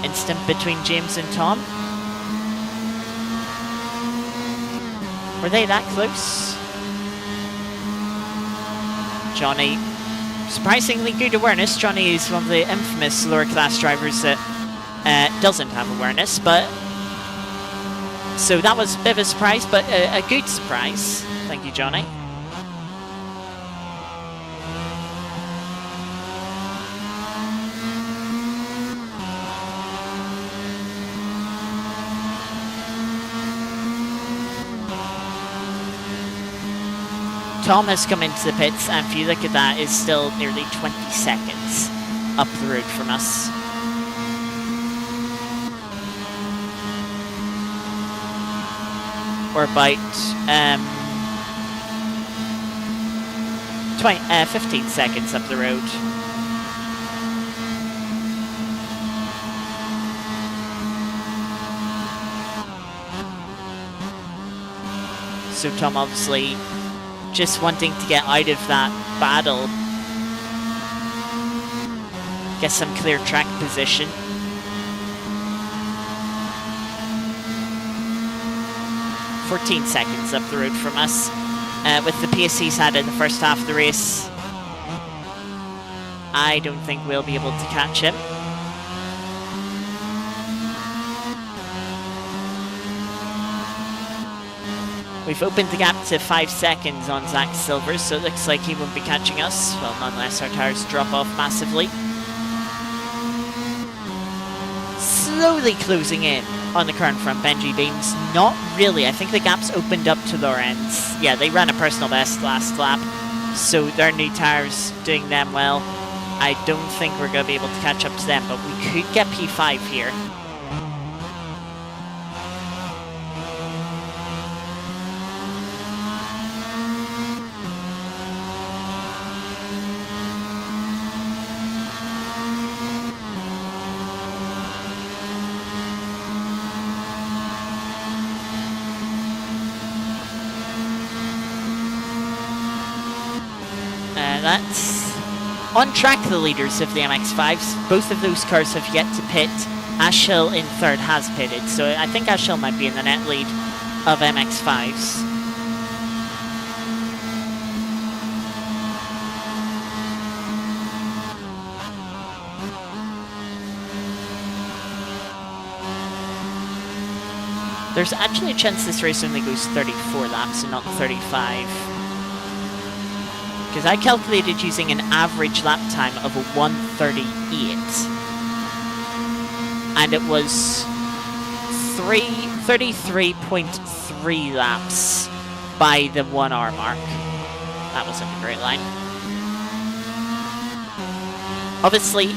S1: Instant between James and Tom. Were they that close? Johnny, surprisingly good awareness. Johnny is one of the infamous lower class drivers that doesn't have awareness, but so that was a bit of a surprise, but a good surprise. Thank you, Johnny. Tom has come into the pits, and if you look at that, is still nearly 20 seconds up the road from us. Or about 15 seconds up the road. So Tom obviously just wanting to get out of that battle, get some clear track position. "14 seconds up the road from us. With the pace he's had in the first half of the race, I don't think we'll be able to catch him. We've opened the gap to 5 seconds on Zach Silvers, so it looks like he won't be catching us. Well, not unless our tyres drop off massively. Slowly closing in on the current front, Benji Beans. Not really. I think the gap's opened up to their ends. Yeah, they ran a personal best last lap, so their new tyres doing them well. I don't think we're going to be able to catch up to them, but we could get P5 here. That's on track, the leaders of the MX5s. Both of those cars have yet to pit. Ashhill in third has pitted, so I think Ashhill might be in the net lead of MX5s. There's actually a chance this race only goes 34 laps and not 35. Because I calculated using an average lap time of a 1:38. And it was 33.3 laps by the 1 hour mark. That wasn't a great line. Obviously,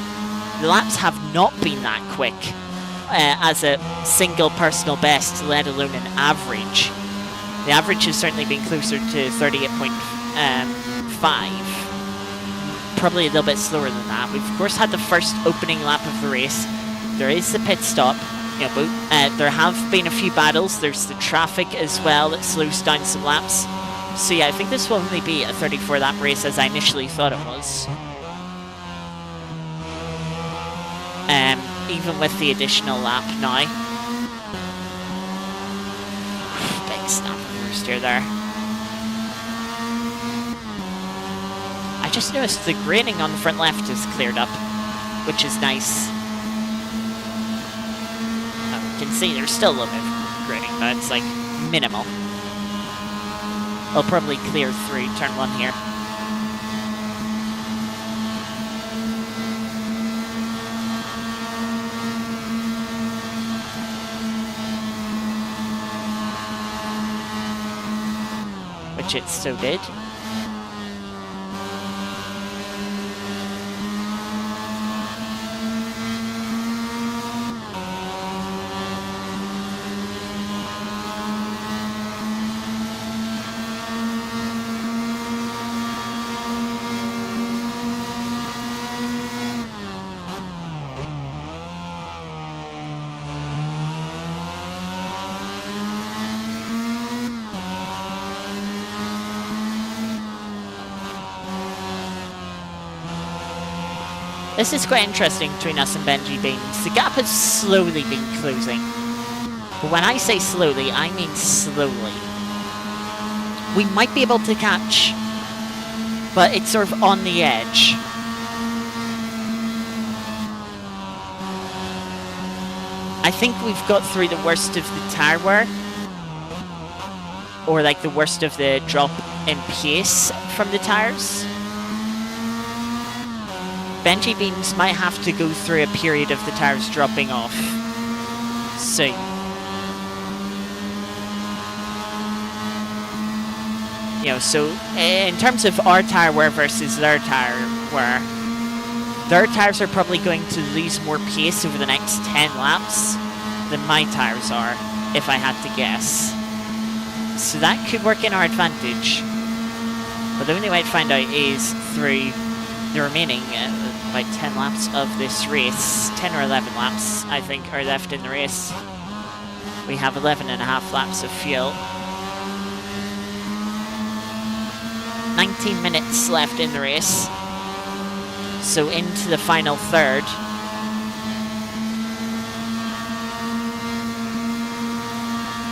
S1: the laps have not been that quick as a single personal best, let alone an average. The average has certainly been closer to 38.5. Probably a little bit slower than that. We've of course had the first opening lap of the race. There is the pit stop. But there have been a few battles. There's the traffic as well that slows down some laps. So yeah, I think this will only be a 34 lap race as I initially thought it was. Even with the additional lap now. Big snap oversteer there. I just noticed the graining on the front left is cleared up, which is nice. You can see there's still a little bit of graining, but it's like minimal. I'll probably clear through turn 1 here. Which it so did. This is quite interesting between us and Benji Beans. The gap has slowly been closing. But when I say slowly, I mean slowly. We might be able to catch, but it's sort of on the edge. I think we've got through the worst of the tire wear. Or like the worst of the drop in pace from the tires. Benji Beans might have to go through a period of the tires dropping off soon. So in terms of our tire wear versus their tire wear, their tires are probably going to lose more pace over the next 10 laps than my tires are, if I had to guess. So that could work in our advantage. But the only way to find out is through the remaining about 10 laps of this race. 10 or 11 laps, I think, are left in the race. We have 11.5 laps of fuel. 19 minutes left in the race. So into the final third.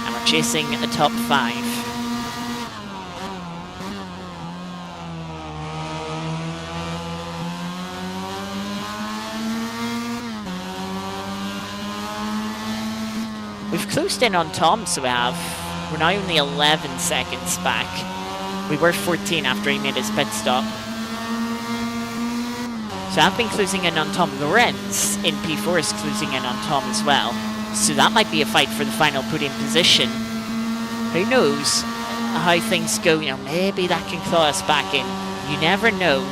S1: And we're chasing a top 5. We've closed in on Tom, so we have. We're now only 11 seconds back. We were 14 after he made his pit stop. So I've been closing in on Tom. Lorenz in P4 is closing in on Tom as well. So that might be a fight for the final podium position. Who knows how things go? Maybe that can claw us back in. You never know.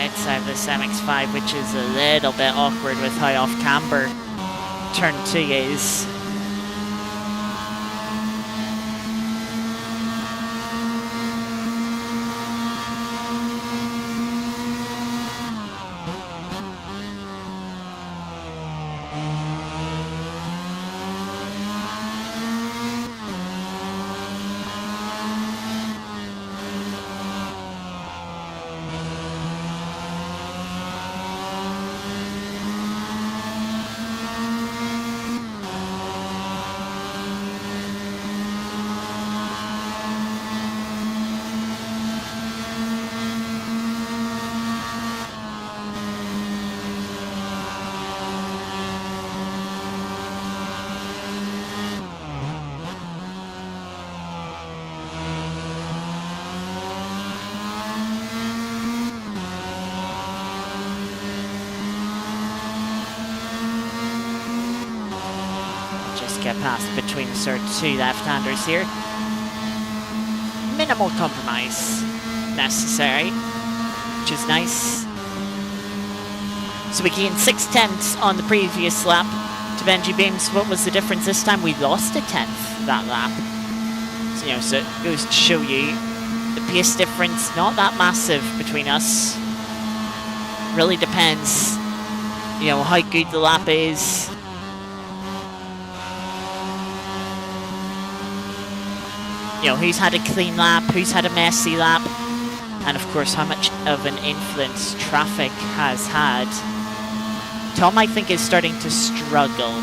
S1: Outside this MX5, which is a little bit awkward with how off camber turn 2 is. just get past between the sort of two left-handers here. Minimal compromise necessary, which is nice. So we gained 6/10 on the previous lap to Benji Beams. What was the difference this time? We lost a 10th that lap. So, you know, so it goes to show you the pace difference, not that massive between us. Really depends, you know, how good the lap is. You know, who's had a clean lap, who's had a messy lap, and of course how much of an influence traffic has had. Tom, I think, is starting to struggle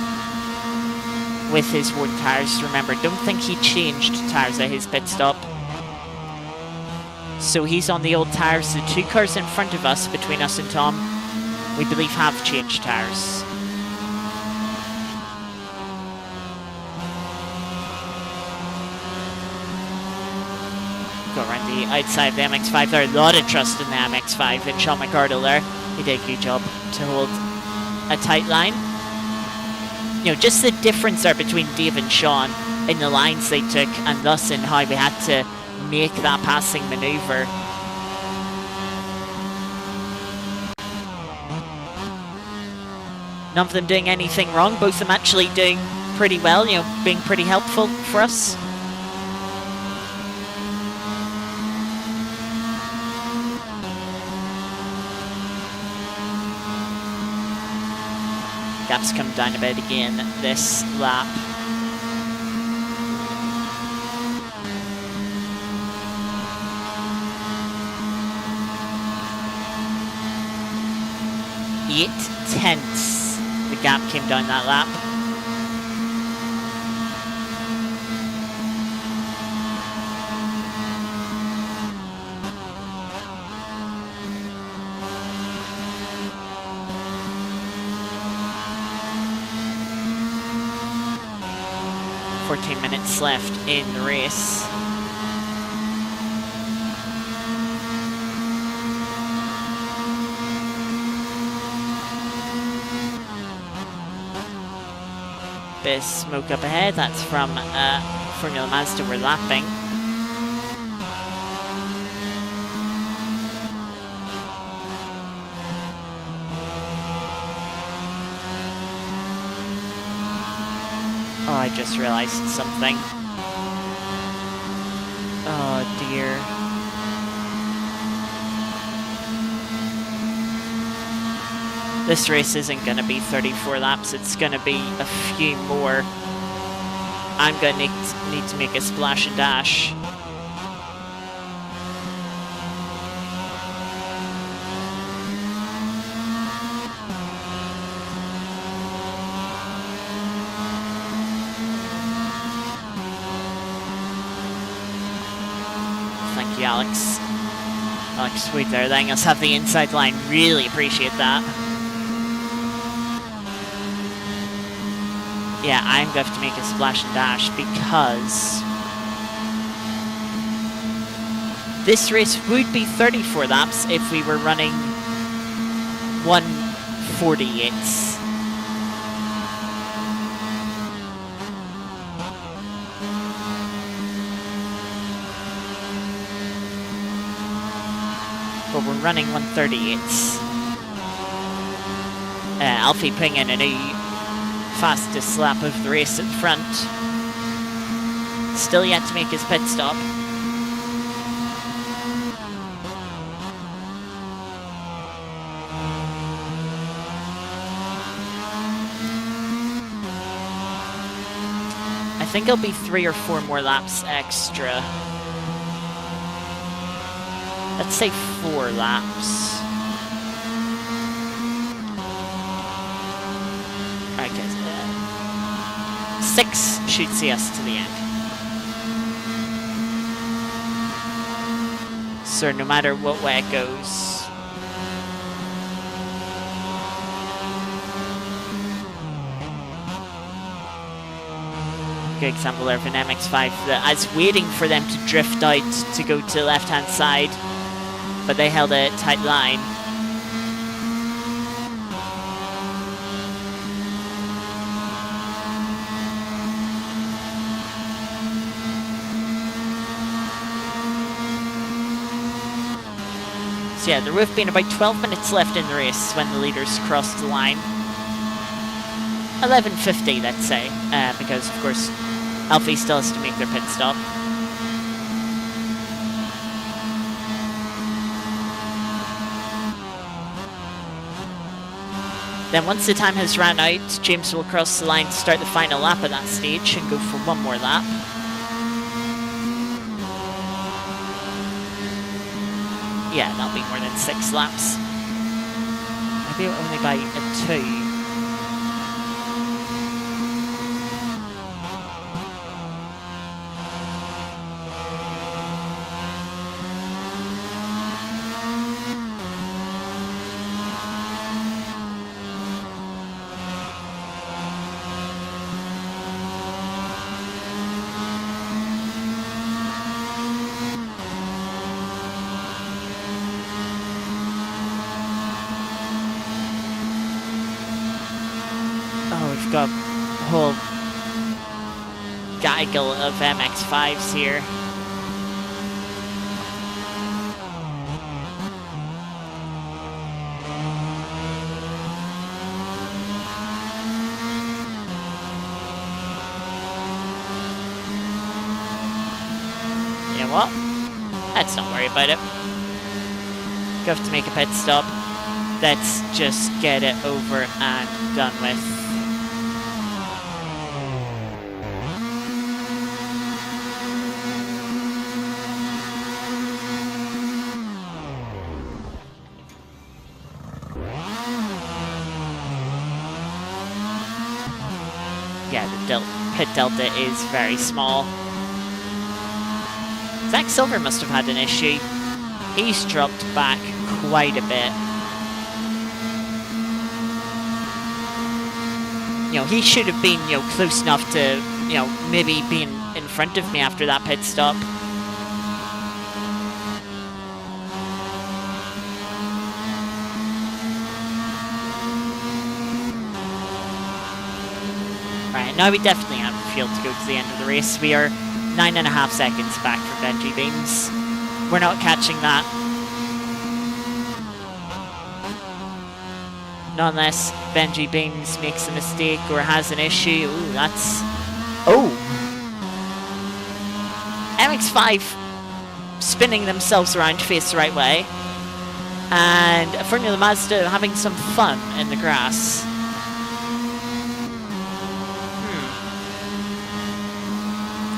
S1: with his worn tyres. Remember, don't think he changed tyres at his pit stop. So he's on the old tyres. The two cars in front of us, between us and Tom, we believe have changed tyres. Go around the outside of the MX5 there. A lot of trust in the MX5 and Sean McArdle there. He did a good job to hold a tight line. You know, just the difference there between Dave and Sean in the lines they took, and thus in how we had to make that passing manoeuvre. None of them doing anything wrong, both of them actually doing pretty well, you know, being pretty helpful for us. Gaps come down a bit again this lap. .8 the gap came down that lap. Minutes left in the race. Bit of smoke up ahead. That's from Formula Mazda we're lapping. Oh, I just realized something. Oh dear. This race isn't going to be 34 laps, it's going to be a few more. I'm going to need to make a splash and dash. Alex, sweet there, letting us have the inside line. Really appreciate that. Yeah, I'm going to have to make a splash and dash because this race would be 34 laps if we were running 148. But we're running 138. Alfie putting in a new fastest lap of the race at the front. Still yet to make his pit stop. I think it'll be 3 or 4 more laps extra. Let's say 4 laps. Alright guys, 6 should see us to the end. So no matter what way it goes. Good example there of an MX5 that I was waiting for them to drift out to go to the left hand side, but they held a tight line. So yeah, there would have been about 12 minutes left in the race when the leaders crossed the line. 11:50, let's say, because of course Alfie still has to make their pit stop. Then once the time has run out, James will cross the line to start the final lap at that stage and go for one more lap. Yeah, that'll be more than 6 laps. Maybe only by a 2. We've got a whole gaggle of MX5s here. You know what? Let's not worry about it. Go have to make a pit stop. Let's just get it over and done with. Yeah, the pit delta is very small. Zach Silver must have had an issue. He's dropped back quite a bit. You know, he should have been, you know, close enough to, you know, maybe being in front of me after that pit stop. Now we definitely have the field to go to the end of the race. We are 9.5 seconds back from Benji Beans. We're not catching that. Not unless Benji Beans makes a mistake or has an issue. Ooh, that's... Oh! MX5 spinning themselves around to face the right way. And Formula Mazda having some fun in the grass.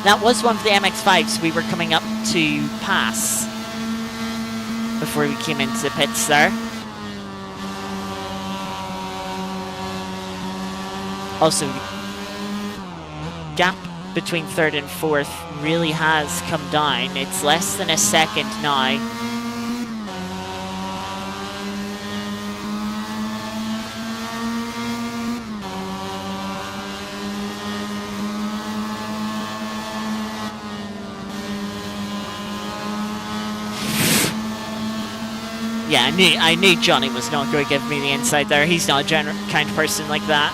S1: That was one of the MX5s we were coming up to pass before we came into the pits there. Also, gap between 3rd and 4th really has come down. It's less than a second now. Yeah, I knew Johnny was not going to give me the inside there. He's not a kind of person like that.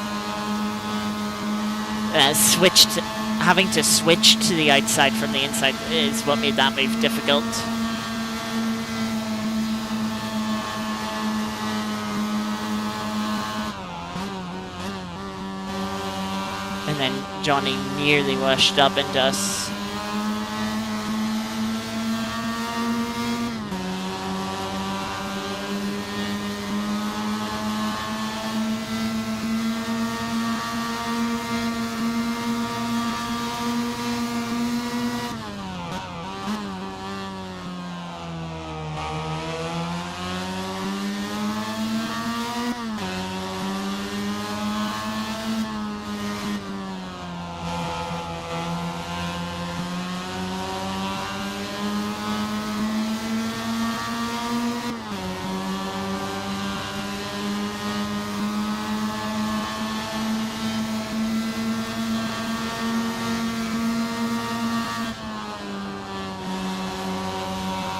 S1: Having to switch to the outside from the inside is what made that move difficult. And then Johnny nearly washed up into us.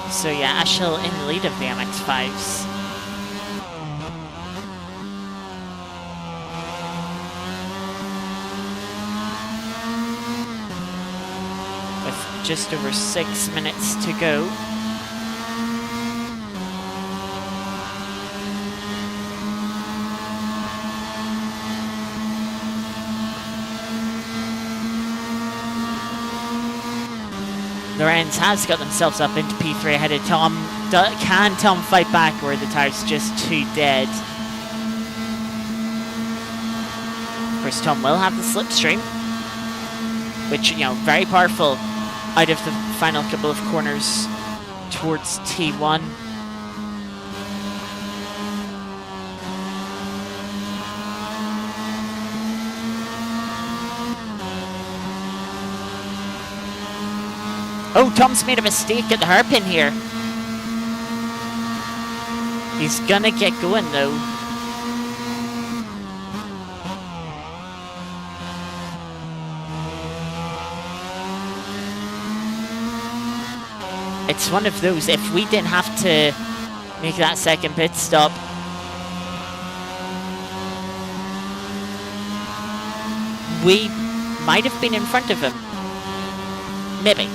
S1: So yeah, Ashel in the lead of the MX5s. With just over 6 minutes to go. Lorenz has got themselves up into P3 ahead of Tom. Can Tom fight back, or are the tyres just too dead? Of course, Tom will have the slipstream, which, you know, very powerful out of the final couple of corners towards T1. Oh, Tom's made a mistake at the hairpin here. He's gonna get going though. It's one of those, if we didn't have to make that second pit stop, we might have been in front of him. Maybe.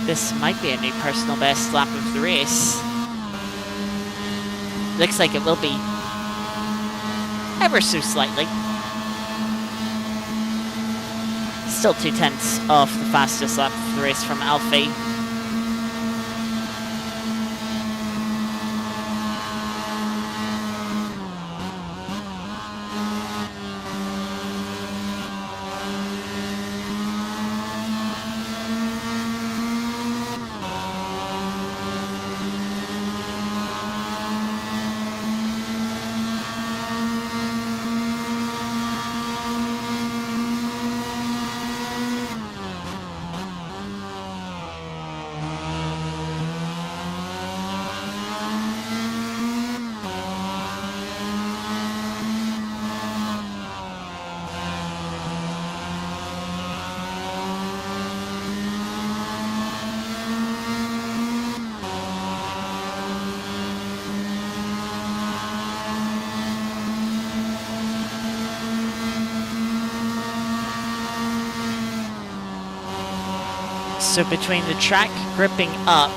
S1: This might be a new personal best lap of the race. Looks like it will be. Ever so slightly. Still 2/10 off the fastest lap of the race from Alfie. So between the track gripping up,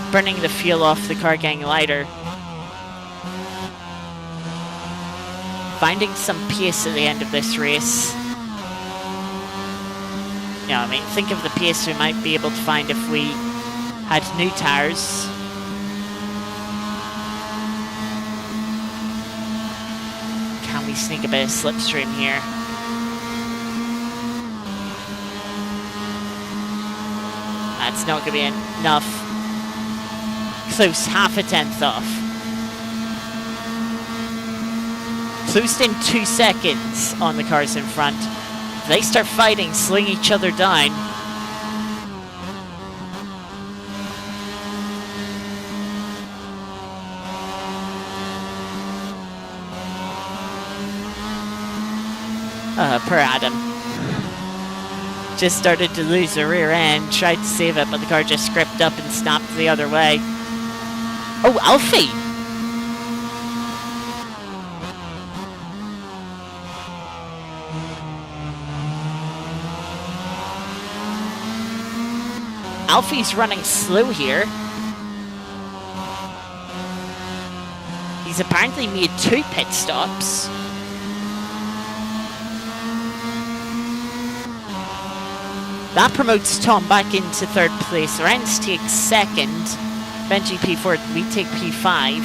S1: burning the fuel off the car getting lighter, finding some pace at the end of this race. Yeah, I mean, think of the pace we might be able to find if we had new tyres. Can we sneak a bit of slipstream here? That's not going to be enough. Close, half a tenth off. Closed in 2 seconds on the cars in front. If they start fighting, slowing each other down. Poor Adam. Just started to lose the rear end, tried to save it, but the car just gripped up and snapped the other way. Oh, Alfie! Alfie's running slow here. He's apparently made 2 pit stops. That promotes Tom back into 3rd place. Lorenz takes 2nd. Benji P4, we take P5.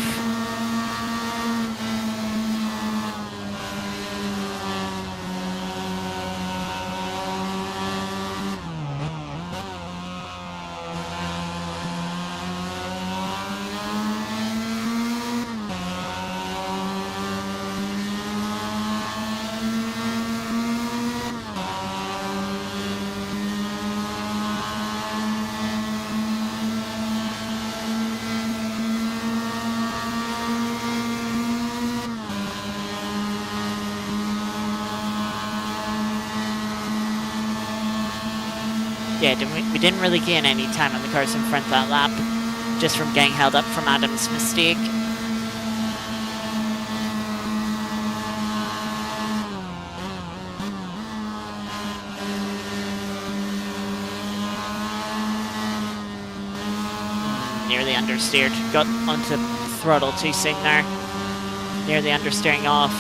S1: Yeah, we didn't really gain any time on the cars in front that lap, just from getting held up from Adam's mistake. Nearly understeered. Got onto throttle too soon there. Nearly understeering off.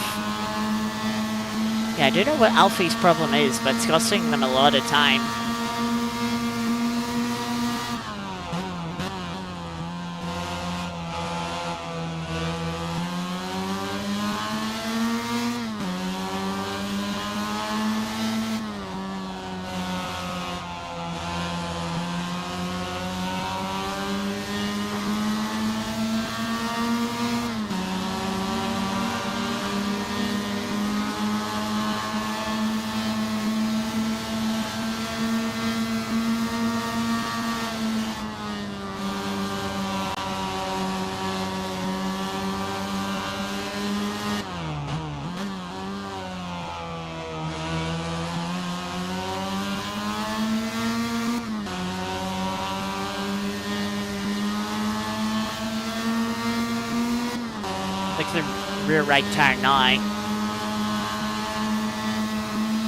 S1: Yeah, I don't know what Alfie's problem is, but it's costing them a lot of time. The rear right tire now.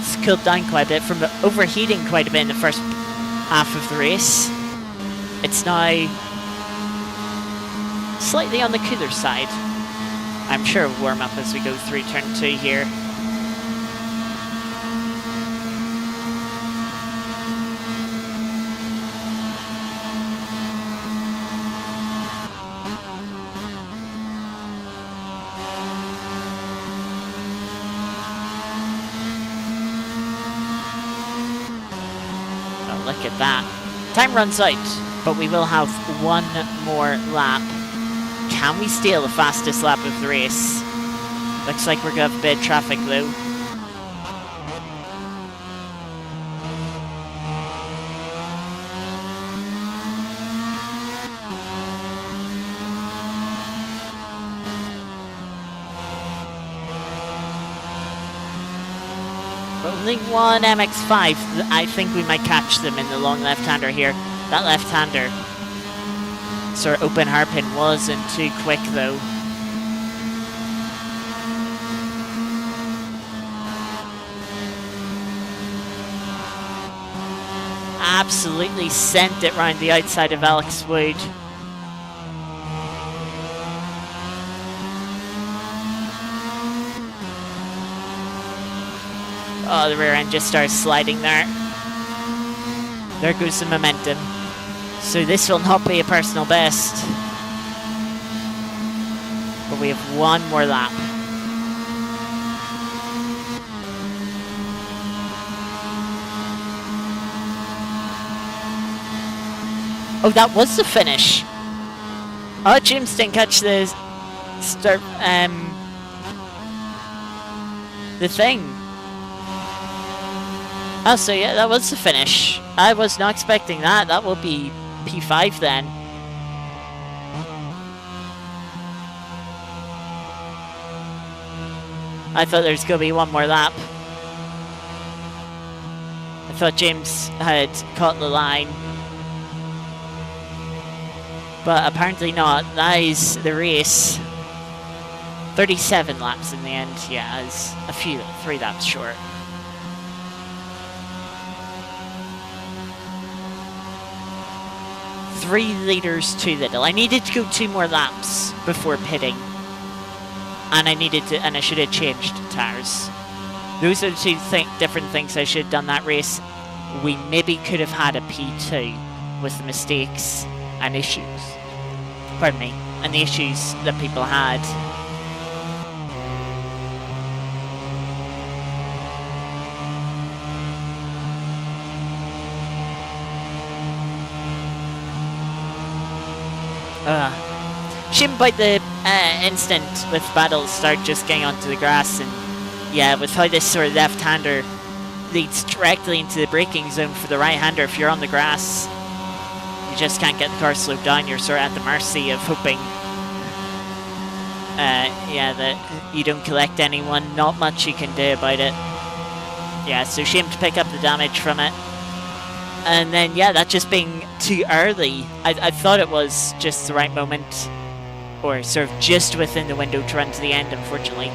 S1: It's cooled down quite a bit from overheating quite a bit in the first half of the race. It's now slightly on the cooler side. I'm sure it'll warm up as we go through turn 2 here. Look at that. Time runs out, but we will have one more lap. Can we steal the fastest lap of the race? Looks like we're going to have a bit of traffic though. Only one MX5. I think we might catch them in the long left-hander here. That left-hander, sort of open hairpin, wasn't too quick though. Absolutely sent it round the outside of Alex Wood. Oh, the rear end just starts sliding there. There goes the momentum. So this will not be a personal best. But we have one more lap. Oh, that was the finish. Oh, James didn't catch the start, the thing. Oh, so yeah, that was the finish. I was not expecting that. That will be P5 then. I thought there was going to be one more lap. I thought James had caught the line. But apparently not. That is the race. 37 laps in the end. Yeah, it's a few, 3 laps short. Three liters too little. I needed to go 2 more laps before pitting, and I should have changed tires. Those are the 2 different things I should have done that race. We maybe could have had a P2 with the mistakes and issues. Pardon me, and the issues that people had. Shame about the instant with Battle start just getting onto the grass, and yeah, with how this sort of left-hander leads directly into the braking zone for the right-hander. If you're on the grass, you just can't get the car slowed down. You're sort of at the mercy of hoping that you don't collect anyone. Not much you can do about it. Yeah, so shame to pick up the damage from it. And then, yeah, that just being too early. I thought it was just the right moment, or sort of just within the window to run to the end. Unfortunately,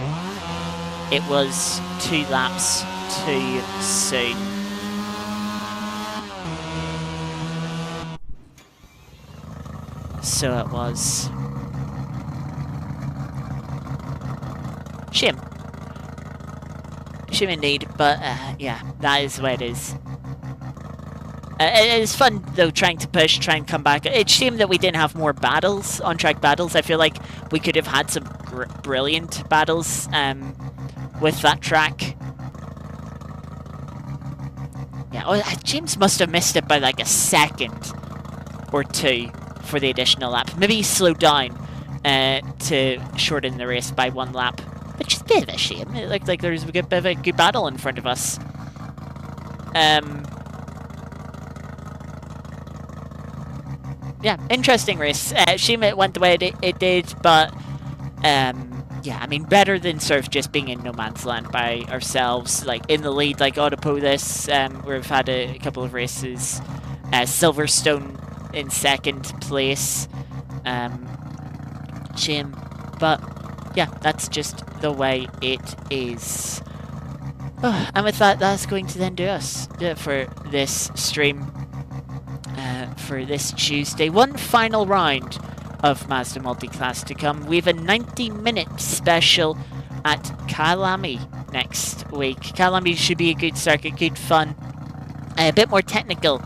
S1: it was 2 laps too soon. So it was. Shame. Shame indeed, but yeah, that is the way it is. It is fun, though, trying to push, try and come back. It's a shame that we didn't have more battles, on-track battles. I feel like we could have had some brilliant battles with that track. Yeah, James must have missed it by like a second or two for the additional lap. Maybe he slowed down to shorten the race by 1 lap, which is a bit of a shame. It looked like there was a bit of a good battle in front of us. Yeah, interesting race. Shame it went the way it did, but yeah, I mean, better than sort of just being in no man's land by ourselves, like in the lead, like Autopolis. We've had a couple of races. Silverstone in 2nd place. Shame, but yeah, that's just the way it is. Oh, and with that, that's going to then do us for this stream. For this Tuesday. One final round of Mazda Multiclass to come. We have a 90-minute special at Kyalami next week. Kyalami should be a good circuit, good fun. A bit more technical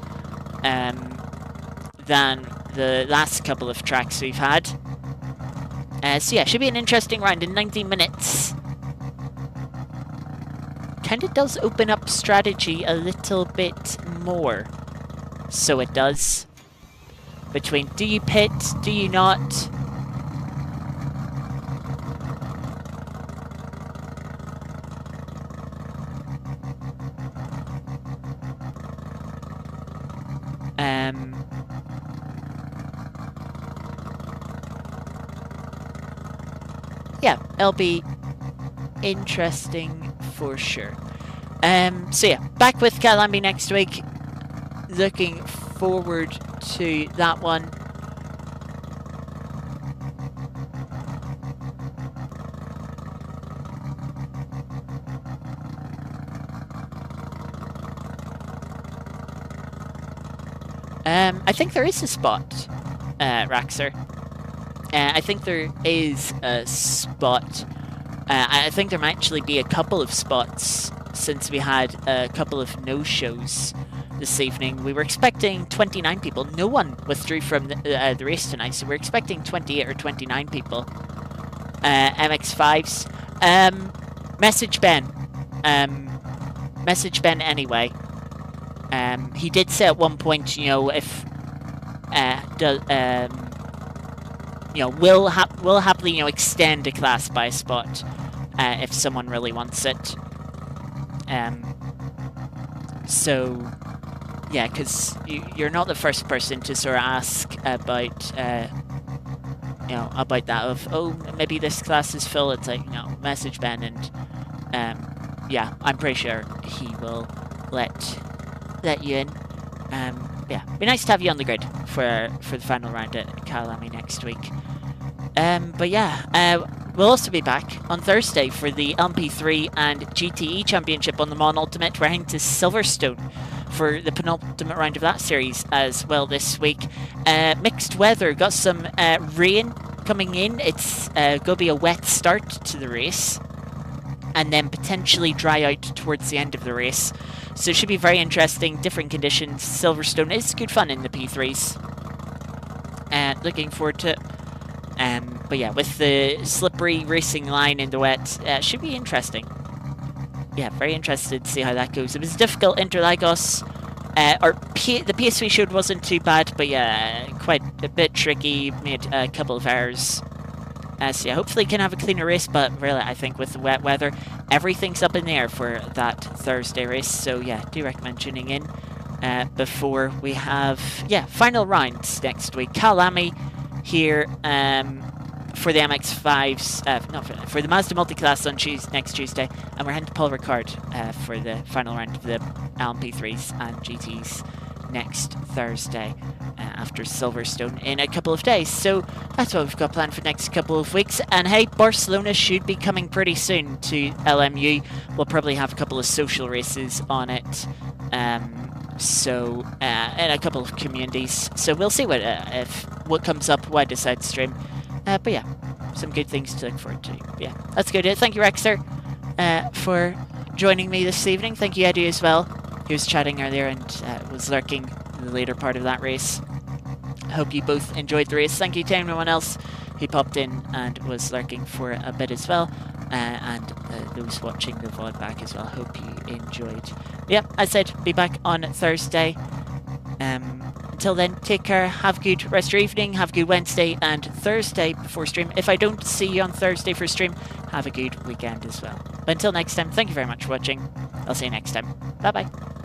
S1: than the last couple of tracks we've had. So yeah, should be an interesting round in 90 minutes. Kinda does open up strategy a little bit more. So it does. Between do you pit, do you not? Yeah, it'll be interesting for sure. So yeah, back with Kyalami next week. Looking forward to that one. I think there is a spot, Raxer. I think there is a spot. I think there might actually be a couple of spots since we had a couple of no-shows this evening. We were expecting 29 people. No one withdrew from the race tonight, so we're expecting 28 or 29 people. MX5s. Message Ben. Message Ben anyway. He did say at one point, you know, if you know, we'll happily, you know, extend a class by a spot if someone really wants it. So yeah, because you're not the first person to sort of ask about you know, about that of, oh, maybe this class is full. It's like, you know, message Ben, and yeah, I'm pretty sure he will let you in. Yeah, be nice to have you on the grid for the final round at Kyalami next week. But yeah, we'll also be back on Thursday for the LMP3 and GTE Championship on the penultimate. We're heading to Silverstone for the penultimate round of that series as well this week. Mixed weather, got some rain coming in. It's going to be a wet start to the race, and then potentially dry out towards the end of the race. So it should be very interesting, different conditions. Silverstone is good fun in the P3s. Looking forward to it. But yeah, with the slippery racing line in the wet, should be interesting. Yeah, very interested to see how that goes. It was difficult Interlagos. The pace we showed wasn't too bad, but yeah, quite a bit tricky. Made a couple of errors. So yeah, hopefully can have a cleaner race, but really I think with the wet weather, everything's up in the air for that Thursday race. So yeah, do recommend tuning in before we have, yeah, final rounds next week. Kyalami here for the MX5s, no, for the Mazda Multiclass on next Tuesday, and we're heading to Paul Ricard for the final round of the LMP3s and GTs next Thursday after Silverstone in a couple of days. So that's what we've got planned for the next couple of weeks. And hey, Barcelona should be coming pretty soon to LMU. We'll probably have a couple of social races on it. And a couple of communities. So we'll see what comes up, what I decide to stream. But yeah, some good things to look forward to. Yeah, that's good. Thank you, Rexer, for joining me this evening. Thank you, Eddie, as well. He was chatting earlier and was lurking in the later part of that race. I hope you both enjoyed the race. Thank you to everyone else who popped in and was lurking for a bit as well. And those watching the VOD back as well. Hope you enjoyed. Yeah, I said be back on Thursday. Until then, take care. Have a good rest of your evening. Have a good Wednesday and Thursday before stream. If I don't see you on Thursday for stream, have a good weekend as well. But until next time, thank you very much for watching. I'll see you next time. Bye bye.